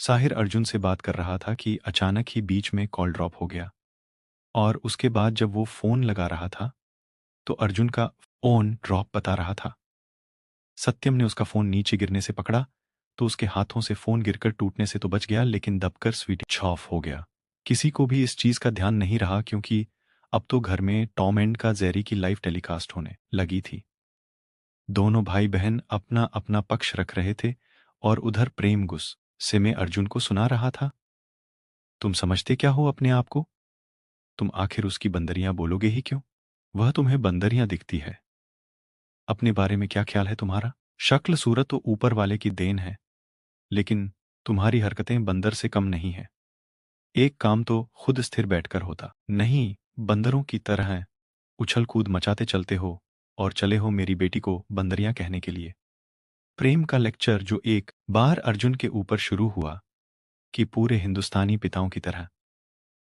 साहिर अर्जुन से बात कर रहा था कि अचानक ही बीच में कॉल ड्रॉप हो गया। और उसके बाद जब वो फ़ोन लगा रहा था, तो अर्जुन का फ़ोन ड्रॉप बता रहा था। सत्यम ने उसका फ़ोन नीचे गिरने से पकड़ा, तो उसके हाथों से फ़ोन गिरकर टूटने से तो बच गया, लेकिन दबकर स्विच ऑफ हो गया। किसी को भी इस चीज़ का ध्यान नहीं रहा, क्योंकि अब तो घर में टॉम एंड का जेरी की लाइव टेलीकास्ट होने लगी थी। दोनों भाई-बहन अपना-अपना पक्ष रख रहे थे और उधर प्रेम गुस्से में अर्जुन को सुना रहा था। तुम समझते क्या हो अपने आप को? तुम आखिर उसकी बंदरियां बोलोगे ही क्यों? वह तुम्हें बंदरियां दिखती है। अपने बारे में क्या ख्याल है तुम्हारा? शक्ल सूरत तो ऊपर वाले की देन है, लेकिन तुम्हारी हरकतें बंदर से कम नहीं है। एक काम तो खुद स्थिर बैठकर होता नहीं, बंदरों की तरह उछल कूद मचाते चलते हो और चले हो मेरी बेटी को बंदरियां कहने के लिए। प्रेम का लेक्चर जो एक बार अर्जुन के ऊपर शुरू हुआ कि पूरे हिंदुस्तानी पिताओं की तरह,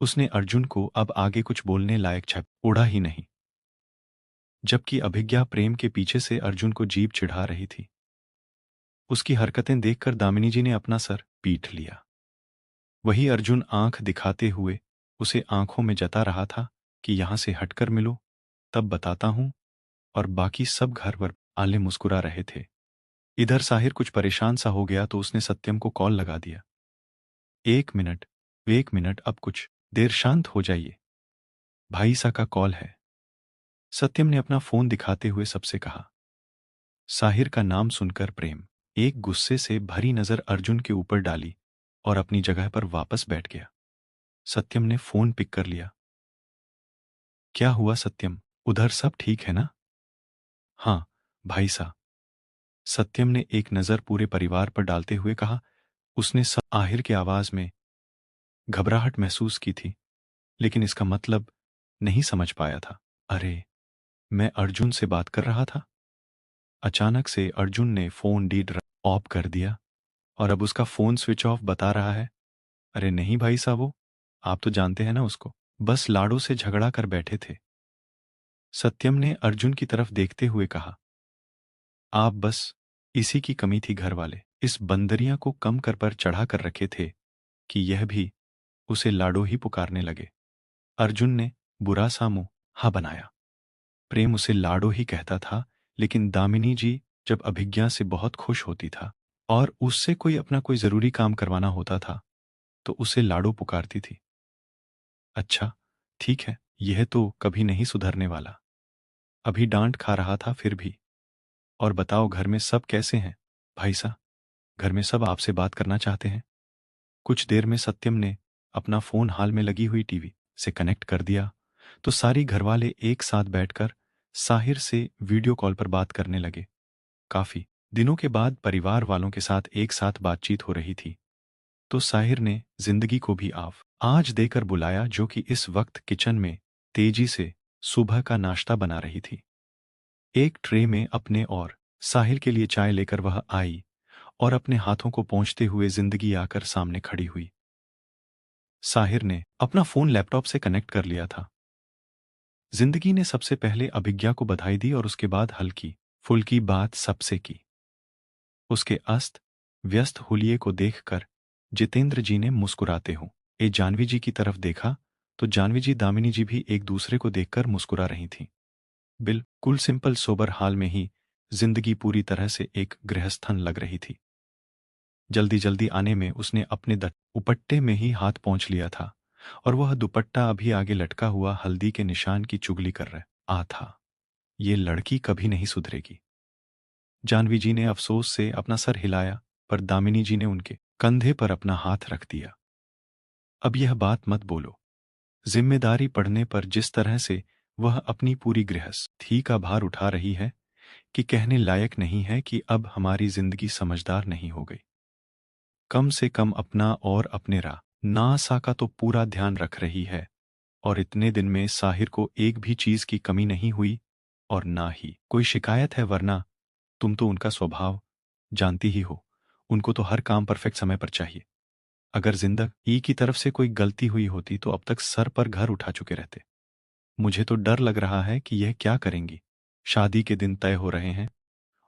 उसने अर्जुन को अब आगे कुछ बोलने लायक छप उड़ा ही नहीं। जबकि अभिज्ञा प्रेम के पीछे से अर्जुन को जीभ चिढ़ा रही थी। उसकी हरकतें देखकर दामिनी जी ने अपना सर पीट लिया। वही अर्जुन आंख दिखाते हुए उसे आंखों में जता रहा था कि यहां से हटकर मिलो, तब बताता हूं। और बाकी सब घर पर आले मुस्कुरा रहे थे। इधर साहिर कुछ परेशान सा हो गया, तो उसने सत्यम को कॉल लगा दिया। एक मिनट, एक मिनट, अब कुछ देर शांत हो जाइए, भाई सा का कॉल है। सत्यम ने अपना फोन दिखाते हुए सबसे कहा। साहिर का नाम सुनकर प्रेम एक गुस्से से भरी नजर अर्जुन के ऊपर डाली और अपनी जगह पर वापस बैठ गया। सत्यम ने फोन पिक कर लिया। क्या हुआ सत्यम, उधर सब ठीक है ना? हाँ भाई सा। सत्यम ने एक नजर पूरे परिवार पर डालते हुए कहा। उसने आहिर की आवाज में घबराहट महसूस की थी, लेकिन इसका मतलब नहीं समझ पाया था। अरे, मैं अर्जुन से बात कर रहा था। अचानक से अर्जुन ने फोन डीड ऑफ कर दिया और अब उसका फोन स्विच ऑफ बता रहा है। अरे नहीं भाई साहब, वो आप तो जानते हैं ना उसको, बस लाडो से झगड़ा कर बैठे थे। सत्यम ने अर्जुन की तरफ देखते हुए कहा। आप बस इसी की कमी थी, घर वाले इस बंदरिया को कम कर पर चढ़ा कर रखे थे कि यह भी उसे लाडो ही पुकारने लगे। अर्जुन ने बुरा सा मुंह हा बनाया। प्रेम उसे लाडो ही कहता था, लेकिन दामिनी जी जब अभिज्ञा से बहुत खुश होती था और उससे कोई जरूरी काम करवाना होता था, तो उसे लाडो पुकारती थी। अच्छा, ठीक है, यह तो कभी नहीं सुधरने वाला। अभी डांट खा रहा था फिर भी। और बताओ, घर में सब कैसे हैं? भाई साहब, घर में सब आपसे बात करना चाहते हैं। कुछ देर में सत्यम ने अपना फोन हाल में लगी हुई टीवी से कनेक्ट कर दिया, तो सारी घरवाले एक साथ बैठकर साहिर से वीडियो कॉल पर बात करने लगे। काफी दिनों के बाद परिवार वालों के साथ एक साथ बातचीत हो रही थी, तो साहिर ने जिंदगी को भी आज देकर बुलाया, जो कि इस वक्त किचन में तेजी से सुबह का नाश्ता बना रही थी। एक ट्रे में अपने और साहिर के लिए चाय लेकर वह आई और अपने हाथों को पोंछते हुए जिंदगी आकर सामने खड़ी हुई। साहिर ने अपना फोन लैपटॉप से कनेक्ट कर लिया था। जिंदगी ने सबसे पहले अभिज्ञा को बधाई दी और उसके बाद हल्की फुल्की बात सबसे की। उसके अस्त व्यस्त हुलिये को देखकर जितेंद्र जी ने मुस्कुराते हुए जानवी जी की तरफ देखा, तो जानवी जी दामिनी जी भी एक दूसरे को देखकर मुस्कुरा रही थीं। बिल्कुल सिंपल सोबर हाल में ही जिंदगी पूरी तरह से एक गृहस्थन लग रही थी। जल्दी जल्दी आने में उसने अपने दुपट्टे में ही हाथ पहुंच लिया था और वह दुपट्टा अभी आगे लटका हुआ हल्दी के निशान की चुगली कर रहा था। ये लड़की कभी नहीं सुधरेगी। जानवी जी ने अफसोस से अपना सर हिलाया, पर दामिनी जी ने उनके कंधे पर अपना हाथ रख दिया। अब यह बात मत बोलो। जिम्मेदारी पड़ने पर जिस तरह से वह अपनी पूरी गृहस्थी का भार उठा रही है कि कहने लायक नहीं है कि अब हमारी जिंदगी समझदार नहीं हो गई। कम से कम अपना और अपने नासा का तो पूरा ध्यान रख रही है, और इतने दिन में साहिर को एक भी चीज की कमी नहीं हुई और ना ही कोई शिकायत है, वरना तुम तो उनका स्वभाव जानती ही हो। उनको तो हर काम परफेक्ट समय पर चाहिए। अगर जिंदगी की तरफ से कोई गलती हुई होती तो अब तक सर पर घर उठा चुके रहते। मुझे तो डर लग रहा है कि यह क्या करेंगी। शादी के दिन तय हो रहे हैं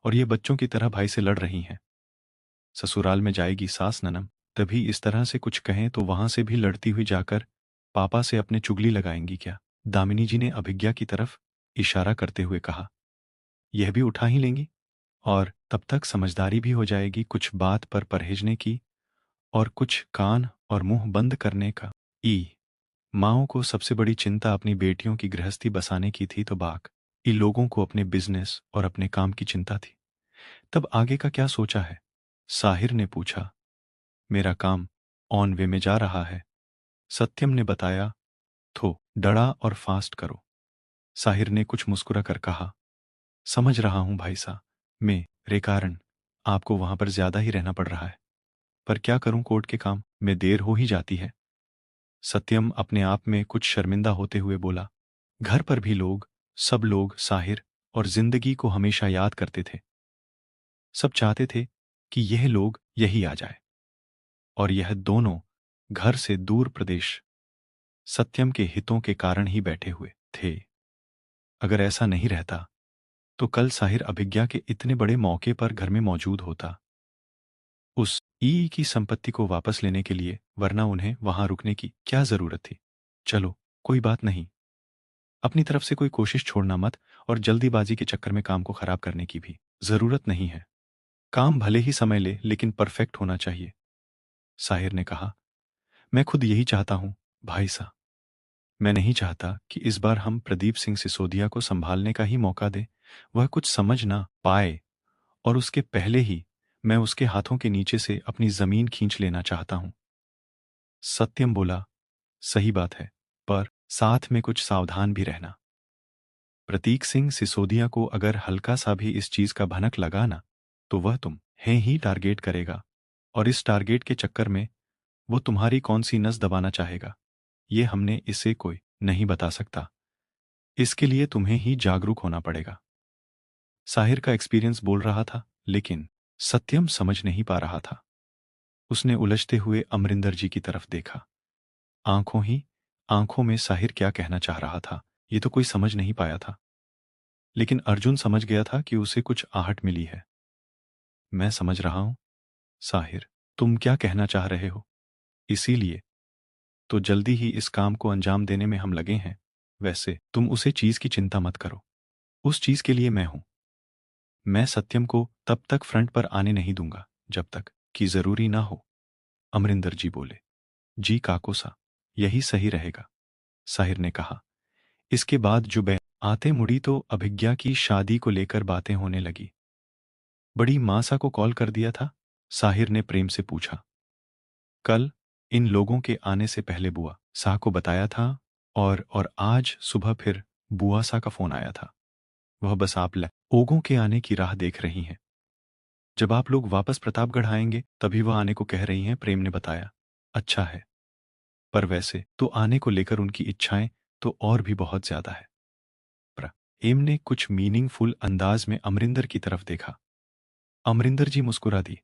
और ये बच्चों की तरह भाई से लड़ रही हैं। ससुराल में जाएगी सास ननम, तभी इस तरह से कुछ कहें तो वहां से भी लड़ती हुई जाकर पापा से अपने चुगली लगाएंगी क्या? दामिनी जी ने अभिज्ञा की तरफ इशारा करते हुए कहा। यह भी उठा ही लेंगी और तब तक समझदारी भी हो जाएगी कुछ बात पर परहेजने की और कुछ कान और मुंह बंद करने का। माओं को सबसे बड़ी चिंता अपनी बेटियों की गृहस्थी बसाने की थी तो बाकी लोगों को अपने बिजनेस और अपने काम की चिंता थी। तब आगे का क्या सोचा है? साहिर ने पूछा। मेरा काम ऑन वे में जा रहा है, सत्यम ने बताया। थो डरा और फास्ट करो। साहिर ने कुछ मुस्कुरा कर कहा। समझ रहा हूं भाई साहब, मेरे कारण आपको वहां पर ज्यादा ही रहना पड़ रहा है, पर क्या करूं, कोर्ट के काम में देर हो ही जाती है। सत्यम अपने आप में कुछ शर्मिंदा होते हुए बोला। घर पर भी लोग, सब लोग साहिर और जिंदगी को हमेशा याद करते थे। सब चाहते थे कि यह लोग यही आ जाए, और यह दोनों घर से दूर प्रदेश सत्यम के हितों के कारण ही बैठे हुए थे। अगर ऐसा नहीं रहता तो कल साहिर अभिज्ञा के इतने बड़े मौके पर घर में मौजूद होता उस ई की संपत्ति को वापस लेने के लिए, वरना उन्हें वहां रुकने की क्या जरूरत थी? चलो, कोई बात नहीं। अपनी तरफ से कोई कोशिश छोड़ना मत, और जल्दीबाजी के चक्कर में काम को खराब करने की भी जरूरत नहीं है। काम भले ही समय ले, लेकिन परफेक्ट होना चाहिए। साहिर ने कहा। मैं खुद यही चाहता हूं भाई साहब। मैं नहीं चाहता कि इस बार हम प्रदीप सिंह सिसोदिया को संभालने का ही मौका दे, वह कुछ समझ ना पाए, और उसके पहले ही मैं उसके हाथों के नीचे से अपनी जमीन खींच लेना चाहता हूं। सत्यम बोला। सही बात है, पर साथ में कुछ सावधान भी रहना। प्रतीक सिंह सिसोदिया को अगर हल्का सा भी इस चीज का भनक लगा ना, तो वह तुम है ही टारगेट करेगा, और इस टारगेट के चक्कर में वो तुम्हारी कौन सी नस दबाना चाहेगा, ये हमने इसे कोई नहीं बता सकता। इसके लिए तुम्हें ही जागरूक होना पड़ेगा। साहिर का एक्सपीरियंस बोल रहा था, लेकिन सत्यम समझ नहीं पा रहा था। उसने उलझते हुए अमरिंदर जी की तरफ देखा। आंखों ही आंखों में साहिर क्या कहना चाह रहा था, ये तो कोई समझ नहीं पाया था। लेकिन अर्जुन समझ गया था कि उसे कुछ आहट मिली है। मैं समझ रहा हूं साहिर, तुम क्या कहना चाह रहे हो। इसीलिए तो जल्दी ही इस काम को अंजाम देने में हम लगे हैं। वैसे तुम उसे चीज की चिंता मत करो, उस चीज के लिए मैं हूं। मैं सत्यम को तब तक फ्रंट पर आने नहीं दूंगा जब तक कि जरूरी ना हो। अमरिंदर जी बोले। जी काको सा, यही सही रहेगा, साहिर ने कहा। इसके बाद जो बै आते मुड़ी तो अभिज्ञा की शादी को लेकर बातें होने लगी। बड़ी मासा को कॉल कर दिया था? साहिर ने प्रेम से पूछा। कल इन लोगों के आने से पहले बुआ सा को बताया था, और आज सुबह फिर बुआ सा का फोन आया था। वह बस आप लोगों के आने की राह देख रही हैं। जब आप लोग वापस प्रतापगढ़ आएंगे तभी वह आने को कह रही हैं, प्रेम ने बताया। अच्छा है, पर वैसे तो आने को लेकर उनकी इच्छाएं तो और भी बहुत ज्यादा है। प्रेम ने कुछ मीनिंगफुल अंदाज में अमरिंदर की तरफ देखा। अमरिंदर जी मुस्कुरा दी।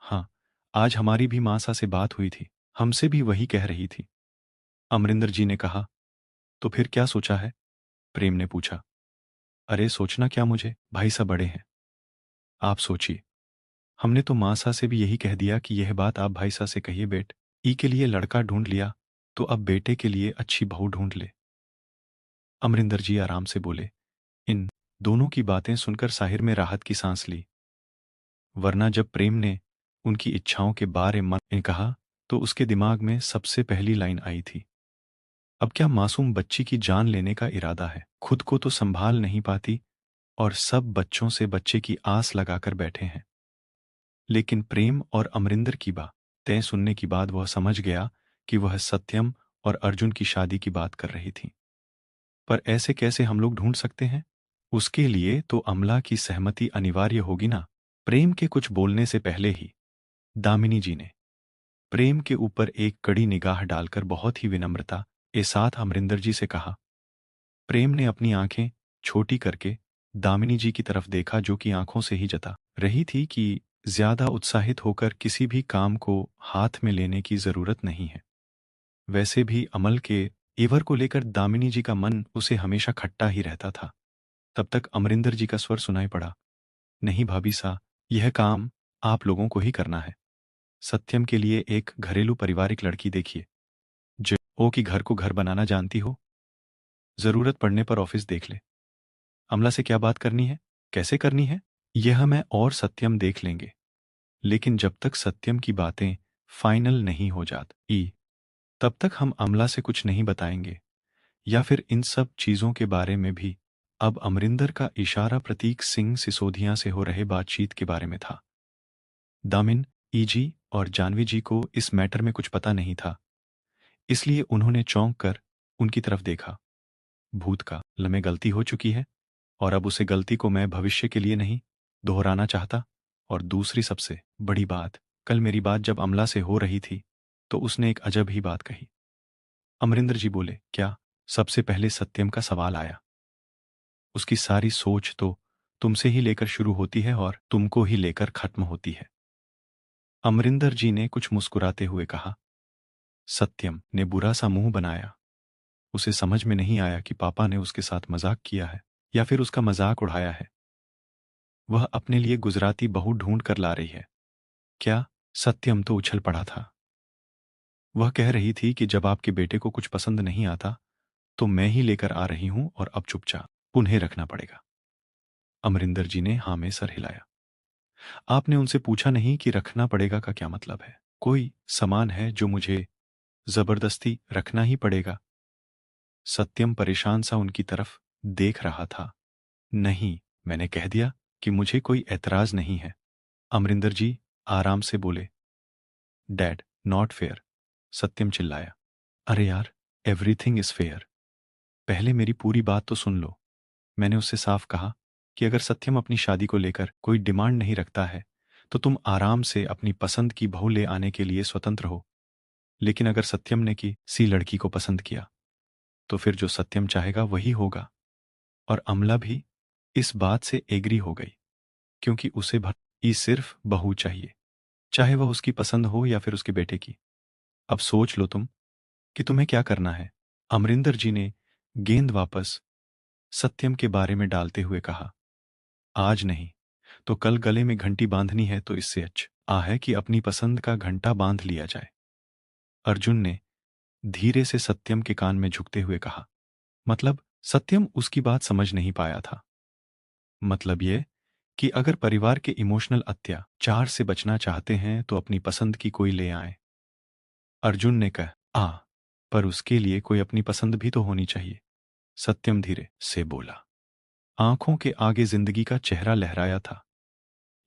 हाँ, आज हमारी भी मासा से बात हुई थी, हमसे भी वही कह रही थी। अमरिंदर जी ने कहा। तो फिर क्या सोचा है? प्रेम ने पूछा। अरे सोचना क्या, मुझे भाई साहब बड़े हैं, आप सोचिए। हमने तो मासा से भी यही कह दिया कि यह बात आप भाई साहब से कहिए, बेट ई के लिए लड़का ढूंढ लिया तो अब बेटे के लिए अच्छी बहू ढूंढ ले। अमरिंदर जी आराम से बोले। इन दोनों की बातें सुनकर साहिर में राहत की सांस ली। वरना जब प्रेम ने उनकी इच्छाओं के बारे में कहा तो उसके दिमाग में सबसे पहली लाइन आई थी, अब क्या मासूम बच्ची की जान लेने का इरादा है। खुद को तो संभाल नहीं पाती और सब बच्चों से बच्चे की आस लगाकर बैठे हैं। लेकिन प्रेम और अमरिंदर की बातें सुनने के बाद वह समझ गया कि वह सत्यम और अर्जुन की शादी की बात कर रही थी। पर ऐसे कैसे हम लोग ढूंढ सकते हैं? उसके लिए तो अमला की सहमति अनिवार्य होगी ना। प्रेम के कुछ बोलने से पहले ही दामिनी जी ने प्रेम के ऊपर एक कड़ी निगाह डालकर बहुत ही विनम्रता के साथ अमरिंदर जी से कहा। प्रेम ने अपनी आंखें छोटी करके दामिनी जी की तरफ देखा, जो कि आंखों से ही जता रही थी कि ज्यादा उत्साहित होकर किसी भी काम को हाथ में लेने की जरूरत नहीं है। वैसे भी अमल के एवर को लेकर दामिनी जी का मन उसे हमेशा खट्टा ही रहता था। तब तक अमरिंदर जी का स्वर सुनाई पड़ा। नहीं भाभी सा, यह काम आप लोगों को ही करना है। सत्यम के लिए एक घरेलू पारिवारिक लड़की देखिए, जो ओ की घर को घर बनाना जानती हो, जरूरत पड़ने पर ऑफिस देख ले। अमला से क्या बात करनी है, कैसे करनी है, यह मैं और सत्यम देख लेंगे। लेकिन जब तक सत्यम की बातें फाइनल नहीं हो जाती, तब तक हम अमला से कुछ नहीं बताएंगे। या फिर इन सब चीजों के बारे में भी। अब अमरिंदर का इशारा प्रतीक सिंह सिसोदिया से हो रहे बातचीत के बारे में था। दामिन, ईजी और जानवी जी को इस मैटर में कुछ पता नहीं था, इसलिए उन्होंने चौंक कर उनकी तरफ देखा। भूत का लमे गलती हो चुकी है, और अब उसे गलती को मैं भविष्य के लिए नहीं दोहराना चाहता। और दूसरी सबसे बड़ी बात, कल मेरी बात जब अमला से हो रही थी, तो उसने एक अजब ही बात कही। अमरिंदर जी बोले, क्या? सबसे पहले सत्यम का सवाल आया। उसकी सारी सोच तो तुमसे ही लेकर शुरू होती है और तुमको ही लेकर खत्म होती है। अमरिंदर जी ने कुछ मुस्कुराते हुए कहा। सत्यम ने बुरा सा मुंह बनाया। उसे समझ में नहीं आया कि पापा ने उसके साथ मजाक किया है या फिर उसका मजाक उड़ाया है। वह अपने लिए गुजराती बहू ढूंढ कर ला रही है क्या? सत्यम तो उछल पड़ा था। वह कह रही थी कि जब आपके बेटे को कुछ पसंद नहीं आता, तो मैं ही लेकर आ रही हूं और अब चुपचाप उन्हें रखना पड़ेगा। अमरिंदर जी ने हाँ में सर हिलाया। आपने उनसे पूछा नहीं कि रखना पड़ेगा का क्या मतलब है? कोई सामान है जो मुझे जबरदस्ती रखना ही पड़ेगा? सत्यम परेशान सा उनकी तरफ देख रहा था। नहीं, मैंने कह दिया कि मुझे कोई ऐतराज नहीं है। अमरिंदर जी आराम से बोले। डैड, नॉट फेयर, सत्यम चिल्लाया। अरे यार, एवरीथिंग इज फेयर। पहले मेरी पूरी बात तो सुन लो। मैंने उससे साफ कहा कि अगर सत्यम अपनी शादी को लेकर कोई डिमांड नहीं रखता है, तो तुम आराम से अपनी पसंद की बहू ले आने के लिए स्वतंत्र हो। लेकिन अगर सत्यम ने किसी लड़की को पसंद किया, तो फिर जो सत्यम चाहेगा वही होगा। और अमला भी इस बात से एग्री हो गई, क्योंकि उसे ही सिर्फ बहू चाहिए, चाहे वह उसकी पसंद हो या फिर उसके बेटे की। अब सोच लो तुम कि तुम्हें क्या करना है। अमरिंदर जी ने गेंद वापस सत्यम के बारे में डालते हुए कहा। आज नहीं तो कल गले में घंटी बांधनी है, तो इससे अच्छा है कि अपनी पसंद का घंटा बांध लिया जाए। अर्जुन ने धीरे से सत्यम के कान में झुकते हुए कहा। मतलब? सत्यम उसकी बात समझ नहीं पाया था। मतलब ये कि अगर परिवार के इमोशनल अत्याचार से बचना चाहते हैं, तो अपनी पसंद की कोई ले आए। अर्जुन ने कहा, पर उसके लिए कोई अपनी पसंद भी तो होनी चाहिए। सत्यम धीरे से बोला। आंखों के आगे जिंदगी का चेहरा लहराया था।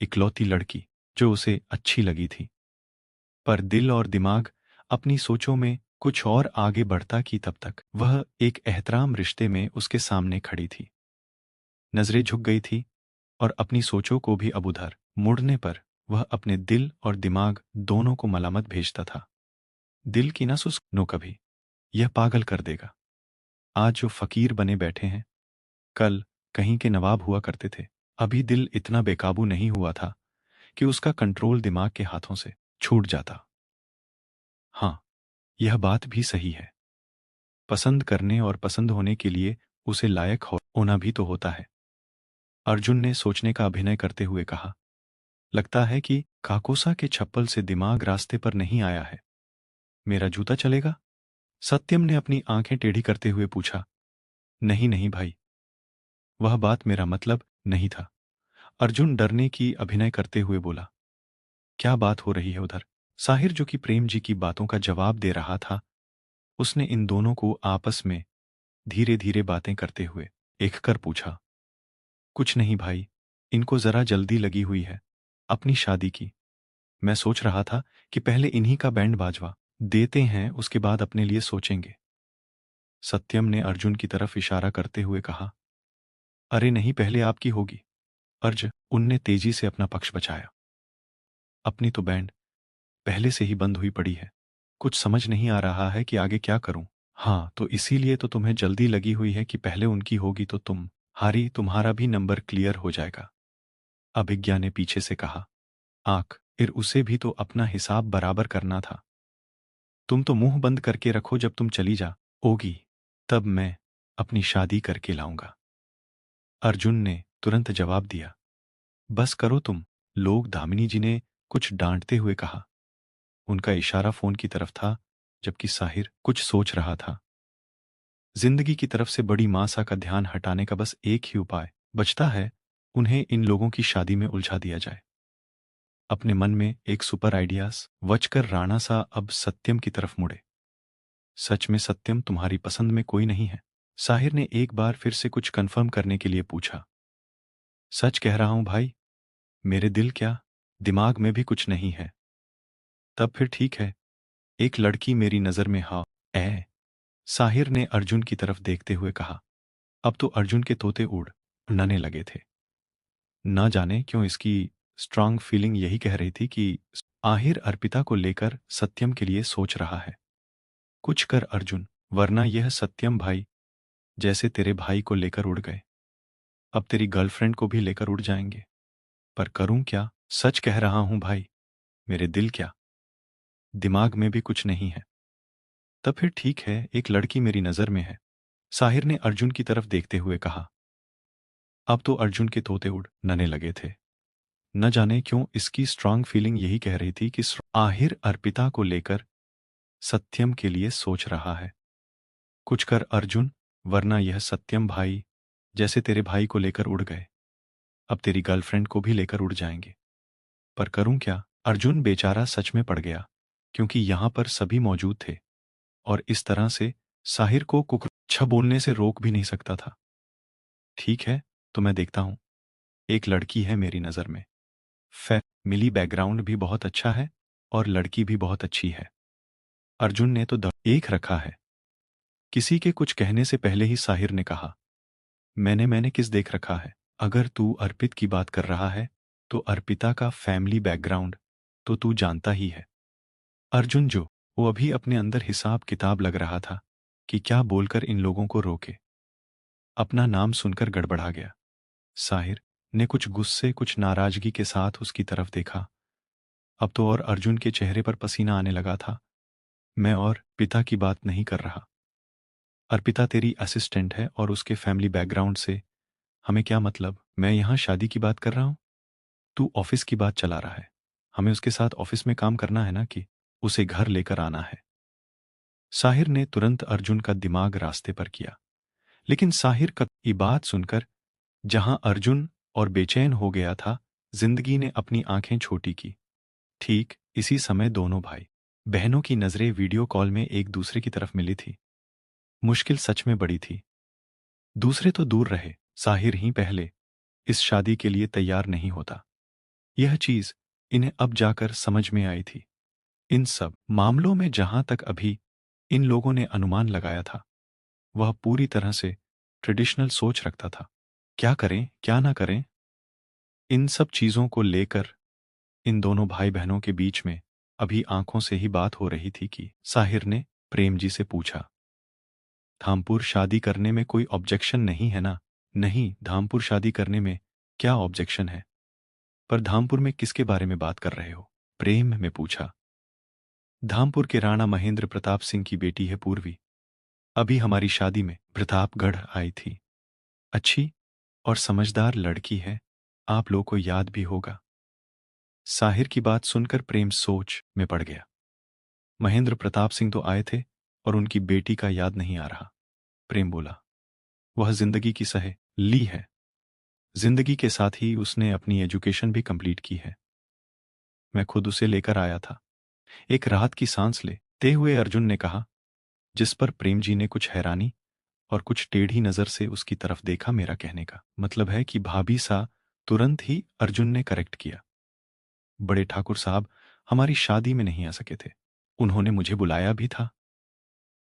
इकलौती लड़की जो उसे अच्छी लगी थी, पर दिल और दिमाग अपनी सोचों में कुछ और आगे बढ़ता कि तब तक वह एक एहतराम रिश्ते में उसके सामने खड़ी थी। नजरें झुक गई थी, और अपनी सोचों को भी अब उधर मुड़ने पर वह अपने दिल और दिमाग दोनों को मलामत भेजता था। दिल की ना सुनो कभी, यह पागल कर देगा। आज जो फकीर बने बैठे हैं, कल कहीं के नवाब हुआ करते थे। अभी दिल इतना बेकाबू नहीं हुआ था कि उसका कंट्रोल दिमाग के हाथों से छूट जाता। हाँ, यह बात भी सही है। पसंद करने और पसंद होने के लिए उसे लायक होना भी तो होता है। अर्जुन ने सोचने का अभिनय करते हुए कहा। लगता है कि काकोसा के छप्पल से दिमाग रास्ते पर नहीं आया है। मेरा जूता चलेगा? सत्यम ने अपनी आंखें टेढ़ी करते हुए पूछा। नहीं नहीं भाई, वह बात मेरा मतलब नहीं था। अर्जुन डरने की अभिनय करते हुए बोला। क्या बात हो रही है उधर? साहिर, जो कि प्रेम जी की बातों का जवाब दे रहा था, उसने इन दोनों को आपस में धीरे धीरे बातें करते हुए देखकर पूछा। कुछ नहीं भाई, इनको जरा जल्दी लगी हुई है अपनी शादी की। मैं सोच रहा था कि पहले इन्हीं का बैंड बाजवा देते हैं, उसके बाद अपने लिए सोचेंगे। सत्यम ने अर्जुन की तरफ इशारा करते हुए कहा। अरे नहीं, पहले आपकी होगी। उनने तेजी से अपना पक्ष बचाया। अपनी तो बैंड पहले से ही बंद हुई पड़ी है। कुछ समझ नहीं आ रहा है कि आगे क्या करूं। हाँ, तो इसीलिए तो तुम्हें जल्दी लगी हुई है कि पहले उनकी होगी तो तुम हारी, तुम्हारा भी नंबर क्लियर हो जाएगा। अभिज्ञा ने पीछे से कहा। फिर उसे भी तो अपना हिसाब बराबर करना था। तुम तो मुंह बंद करके रखो, जब तुम चली जाओगी तब मैं अपनी शादी करके लाऊंगा। अर्जुन ने तुरंत जवाब दिया। बस करो तुम लोग, दामिनी जी ने कुछ डांटते हुए कहा। उनका इशारा फ़ोन की तरफ था, जबकि साहिर कुछ सोच रहा था। जिंदगी की तरफ से बड़ी मासा का ध्यान हटाने का बस एक ही उपाय बचता है, उन्हें इन लोगों की शादी में उलझा दिया जाए। अपने मन में एक सुपर आइडियाज वचकर राणा सा अब सत्यम की तरफ मुड़े। सच में सत्यम, तुम्हारी पसंद में कोई नहीं है? साहिर ने एक बार फिर से कुछ कंफर्म करने के लिए पूछा। सच कह रहा हूं भाई, मेरे दिल क्या, दिमाग में भी कुछ नहीं है। तब फिर ठीक है, एक लड़की मेरी नजर में हाँ है। साहिर ने अर्जुन की तरफ देखते हुए कहा। अब तो अर्जुन के तोते उड़ने लगे थे। न जाने क्यों इसकी स्ट्रांग फीलिंग यही कह रही थी कि आहिर अर्पिता को लेकर सत्यम के लिए सोच रहा है। कुछ कर अर्जुन, वरना यह सत्यम भाई जैसे तेरे भाई को लेकर उड़ गए, अब तेरी गर्लफ्रेंड को भी लेकर उड़ जाएंगे। पर करूं क्या? सच कह रहा हूं भाई, मेरे दिल क्या, दिमाग में भी कुछ नहीं है। तब फिर ठीक है, एक लड़की मेरी नजर में है। साहिर ने अर्जुन की तरफ देखते हुए कहा। अब तो अर्जुन के तोते उड़ने लगे थे। न जाने क्यों इसकी स्ट्रांग फीलिंग यही कह रही थी कि आहिर अर्पिता को लेकर सत्यम के लिए सोच रहा है। कुछ कर अर्जुन, वरना यह सत्यम भाई जैसे तेरे भाई को लेकर उड़ गए, अब तेरी गर्लफ्रेंड को भी लेकर उड़ जाएंगे। पर करूं क्या? अर्जुन बेचारा सच में पड़ गया, क्योंकि यहां पर सभी मौजूद थे और इस तरह से साहिर को कुछ बोलने से रोक भी नहीं सकता था। ठीक है, तो मैं देखता हूं। एक लड़की है मेरी नजर में, मिली बैकग्राउंड भी बहुत अच्छा है और लड़की भी बहुत अच्छी है। अर्जुन ने तो एक रखा है। किसी के कुछ कहने से पहले ही साहिर ने कहा। मैंने किस देख रखा है? अगर तू अर्पित की बात कर रहा है तो अर्पिता का फैमिली बैकग्राउंड तो तू जानता ही है। अर्जुन जो वो अभी अपने अंदर हिसाब किताब लग रहा था कि क्या बोलकर इन लोगों को रोके, अपना नाम सुनकर गड़बड़ा गया। साहिर ने कुछ गुस्से कुछ नाराजगी के साथ उसकी तरफ देखा। अब तो और अर्जुन के चेहरे पर पसीना आने लगा था। मैं और पिता की बात नहीं कर रहा। अर्पिता तेरी असिस्टेंट है और उसके फैमिली बैकग्राउंड से हमें क्या मतलब? मैं यहां शादी की बात कर रहा हूं, तू ऑफिस की बात चला रहा है। हमें उसके साथ ऑफिस में काम करना है ना कि उसे घर लेकर आना है। साहिर ने तुरंत अर्जुन का दिमाग रास्ते पर किया, लेकिन साहिर का ये बात सुनकर जहां अर्जुन और बेचैन हो गया था, जिंदगी ने अपनी आंखें छोटी की। ठीक इसी समय दोनों भाई बहनों की नजरें वीडियो कॉल में एक दूसरे की तरफ मिली थी। मुश्किल सच में बड़ी थी। दूसरे तो दूर रहे, साहिर ही पहले इस शादी के लिए तैयार नहीं होता। यह चीज इन्हें अब जाकर समझ में आई थी। इन सब मामलों में जहां तक अभी इन लोगों ने अनुमान लगाया था, वह पूरी तरह से ट्रेडिशनल सोच रखता था। क्या करें क्या ना करें, इन सब चीजों को लेकर इन दोनों भाई बहनों के बीच में अभी आंखों से ही बात हो रही थी कि साहिर ने प्रेम जी से पूछा, धामपुर शादी करने में कोई ऑब्जेक्शन नहीं है ना? नहीं, धामपुर शादी करने में क्या ऑब्जेक्शन है? पर धामपुर में किसके बारे में बात कर रहे हो? प्रेम में पूछा। धामपुर के राणा महेंद्र प्रताप सिंह की बेटी है पूर्वी, अभी हमारी शादी में प्रतापगढ़ आई थी। अच्छी और समझदार लड़की है, आप लोगों को याद भी होगा। साहिर की बात सुनकर प्रेम सोच में पड़ गया। महेंद्र प्रताप सिंह तो आए थे और उनकी बेटी का याद नहीं आ रहा। प्रेम बोला, वह जिंदगी की सहेली है। जिंदगी के साथ ही उसने अपनी एजुकेशन भी कंप्लीट की है। मैं खुद उसे लेकर आया था। एक राहत की सांस लेते हुए अर्जुन ने कहा, जिस पर प्रेम जी ने कुछ हैरानी और कुछ टेढ़ी नजर से उसकी तरफ देखा। मेरा कहने का मतलब है कि भाभी सा तुरंत ही अर्जुन ने करेक्ट किया। बड़े ठाकुर साहब हमारी शादी में नहीं आ सके थे, उन्होंने मुझे बुलाया भी था।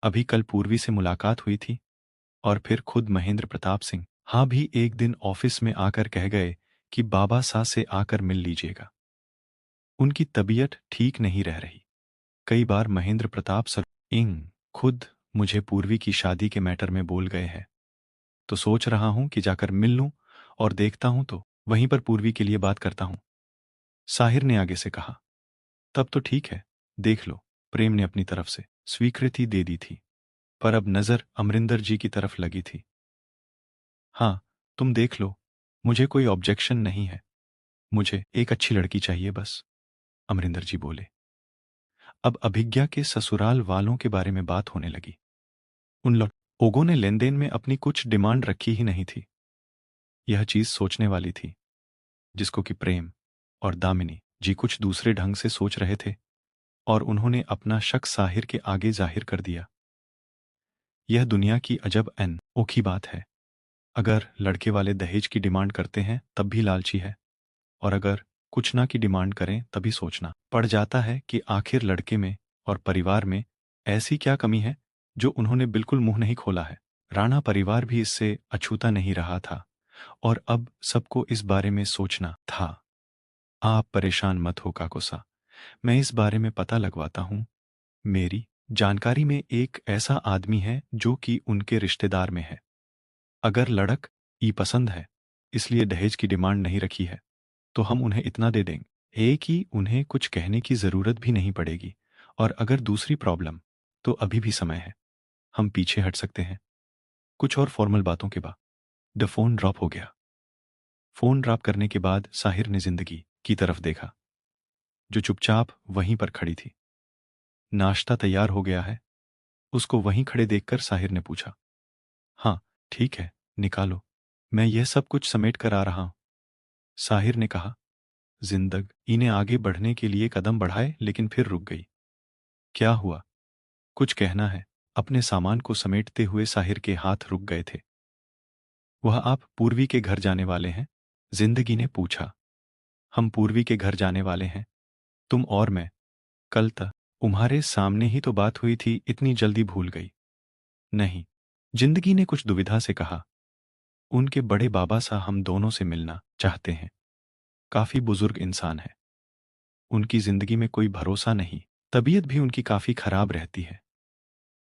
अभी कल पूर्वी से मुलाकात हुई थी और फिर खुद महेंद्र प्रताप सिंह हाँ भी एक दिन ऑफिस में आकर कह गए कि बाबा सा से आकर मिल लीजिएगा, उनकी तबीयत ठीक नहीं रह रही। कई बार महेंद्र प्रताप सिंह खुद मुझे पूर्वी की शादी के मैटर में बोल गए हैं, तो सोच रहा हूं कि जाकर मिल लूं और देखता हूं तो वहीं पर पूर्वी के लिए बात करता हूं। साहिर ने आगे से कहा। तब तो ठीक है, देख लो। प्रेम ने अपनी तरफ से स्वीकृति दे दी थी, पर अब नजर अमरिंदर जी की तरफ लगी थी। हाँ, तुम देख लो, मुझे कोई ऑब्जेक्शन नहीं है, मुझे एक अच्छी लड़की चाहिए बस, अमरिंदर जी बोले। अब अभिज्ञा के ससुराल वालों के बारे में बात होने लगी। उन लोगों ने लेन-देन में अपनी कुछ डिमांड रखी ही नहीं थी। यह चीज़ सोचने वाली थी, जिसको कि प्रेम और दामिनी जी कुछ दूसरे ढंग से सोच रहे थे और उन्होंने अपना शक साहिर के आगे ज़ाहिर कर दिया। यह दुनिया की अजब अनोखी बात है। अगर लड़के वाले दहेज की डिमांड करते हैं तब भी लालची है, और अगर कुछ ना की डिमांड करें तभी सोचना पड़ जाता है कि आखिर लड़के में और परिवार में ऐसी क्या कमी है जो उन्होंने बिल्कुल मुंह नहीं खोला है। राणा परिवार भी इससे अछूता नहीं रहा था और अब सबको इस बारे में सोचना था। आप परेशान मत हो काकोसा, मैं इस बारे में पता लगवाता हूँ। मेरी जानकारी में एक ऐसा आदमी है जो कि उनके रिश्तेदार में है। अगर लड़क ई पसंद है, इसलिए दहेज की डिमांड नहीं रखी है, तो हम उन्हें इतना दे देंगे एक ही उन्हें कुछ कहने की ज़रूरत भी नहीं पड़ेगी। और अगर दूसरी प्रॉब्लम, तो अभी भी समय है, हम पीछे हट सकते हैं। कुछ और फॉर्मल बातों के बाद द फोन ड्रॉप हो गया। फोन ड्रॉप करने के बाद साहिर ने जिंदगी की तरफ देखा, जो चुपचाप वहीं पर खड़ी थी। नाश्ता तैयार हो गया है? उसको वहीं खड़े देखकर साहिर ने पूछा। हाँ, ठीक है, निकालो, मैं यह सब कुछ समेट कर आ रहा हूं, साहिर ने कहा। जिंदगी ने आगे बढ़ने के लिए कदम बढ़ाए लेकिन फिर रुक गई। क्या हुआ? कुछ कहना है? अपने सामान को समेटते हुए साहिर के हाथ रुक गए थे। वह आप पूर्वी के घर जाने वाले हैं? जिंदगी ने पूछा। हम पूर्वी के घर जाने वाले हैं, तुम और मैं। कल तक तुम्हारे सामने ही तो बात हुई थी, इतनी जल्दी भूल गई? नहीं, जिंदगी ने कुछ दुविधा से कहा। उनके बड़े बाबा सा हम दोनों से मिलना चाहते हैं। काफी बुजुर्ग इंसान है, उनकी जिंदगी में कोई भरोसा नहीं, तबीयत भी उनकी काफी खराब रहती है।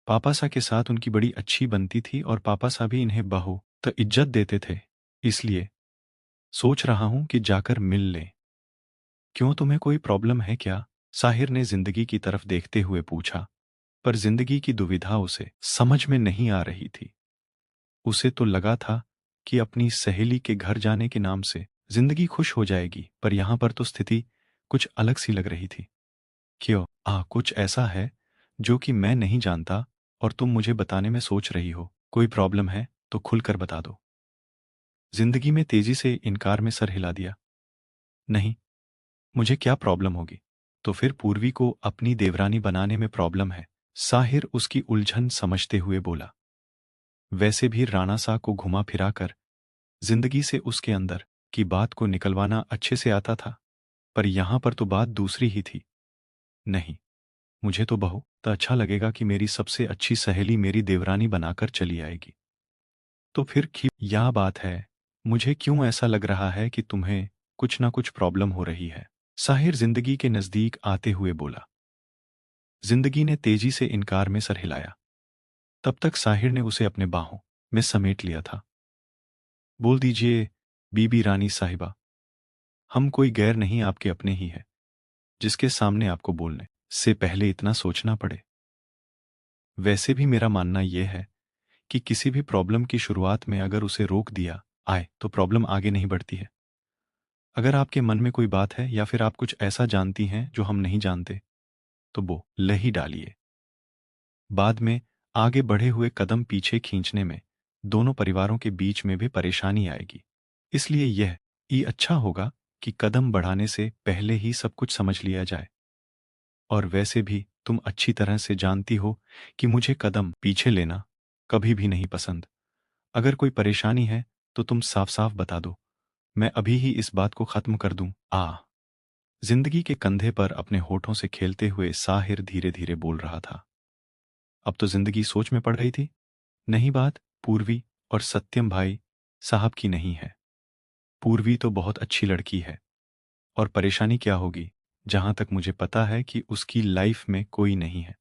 पापा सा के साथ उनकी बड़ी अच्छी बनती थी और पापा सा भी इन्हें बहुत इज्जत देते थे, इसलिए सोच रहा हूं कि जाकर मिल लें। क्यों, तुम्हें कोई प्रॉब्लम है क्या? साहिर ने जिंदगी की तरफ देखते हुए पूछा, पर जिंदगी की दुविधा उसे समझ में नहीं आ रही थी। उसे तो लगा था कि अपनी सहेली के घर जाने के नाम से जिंदगी खुश हो जाएगी, पर यहां पर तो स्थिति कुछ अलग सी लग रही थी। क्यों? कुछ ऐसा है जो कि मैं नहीं जानता और तुम मुझे बताने में सोच रही हो। कोई प्रॉब्लम है तो खुलकर बता दो। जिंदगी में तेजी से इनकार में सर हिला दिया। नहीं, मुझे क्या प्रॉब्लम होगी? तो फिर पूर्वी को अपनी देवरानी बनाने में प्रॉब्लम है, साहिर उसकी उलझन समझते हुए बोला। वैसे भी राणा सा को घुमा फिरा कर जिंदगी से उसके अंदर की बात को निकलवाना अच्छे से आता था, पर यहां पर तो बात दूसरी ही थी। नहीं, मुझे तो बहुत अच्छा लगेगा कि मेरी सबसे अच्छी सहेली मेरी देवरानी बनाकर चली आएगी। तो फिर क्या बात है? मुझे क्यों ऐसा लग रहा है कि तुम्हें कुछ ना कुछ प्रॉब्लम हो रही है? साहिर जिंदगी के नजदीक आते हुए बोला। जिंदगी ने तेजी से इनकार में सर हिलाया। तब तक साहिर ने उसे अपने बाहों में समेट लिया था। बोल दीजिए बीबी रानी साहिबा, हम कोई गैर नहीं, आपके अपने ही है, जिसके सामने आपको बोलने से पहले इतना सोचना पड़े। वैसे भी मेरा मानना यह है कि किसी भी प्रॉब्लम की शुरुआत में अगर उसे रोक दिया आए तो प्रॉब्लम आगे नहीं बढ़ती है। अगर आपके मन में कोई बात है या फिर आप कुछ ऐसा जानती हैं जो हम नहीं जानते, तो वो ही डालिए। बाद में आगे बढ़े हुए कदम पीछे खींचने में दोनों परिवारों के बीच में भी परेशानी आएगी। इसलिए यह ये अच्छा होगा कि कदम बढ़ाने से पहले ही सब कुछ समझ लिया जाए। और वैसे भी तुम अच्छी तरह से जानती हो कि मुझे कदम पीछे लेना कभी भी नहीं पसंद। अगर कोई परेशानी है तो तुम साफ साफ बता दो, मैं अभी ही इस बात को खत्म कर दूं। जिंदगी के कंधे पर अपने होठों से खेलते हुए साहिर धीरे धीरे बोल रहा था। अब तो जिंदगी सोच में पड़ रही थी। नहीं, बात पूर्वी और सत्यम भाई साहब की नहीं है। पूर्वी तो बहुत अच्छी लड़की है, और परेशानी क्या होगी, जहां तक मुझे पता है कि उसकी लाइफ में कोई नहीं है।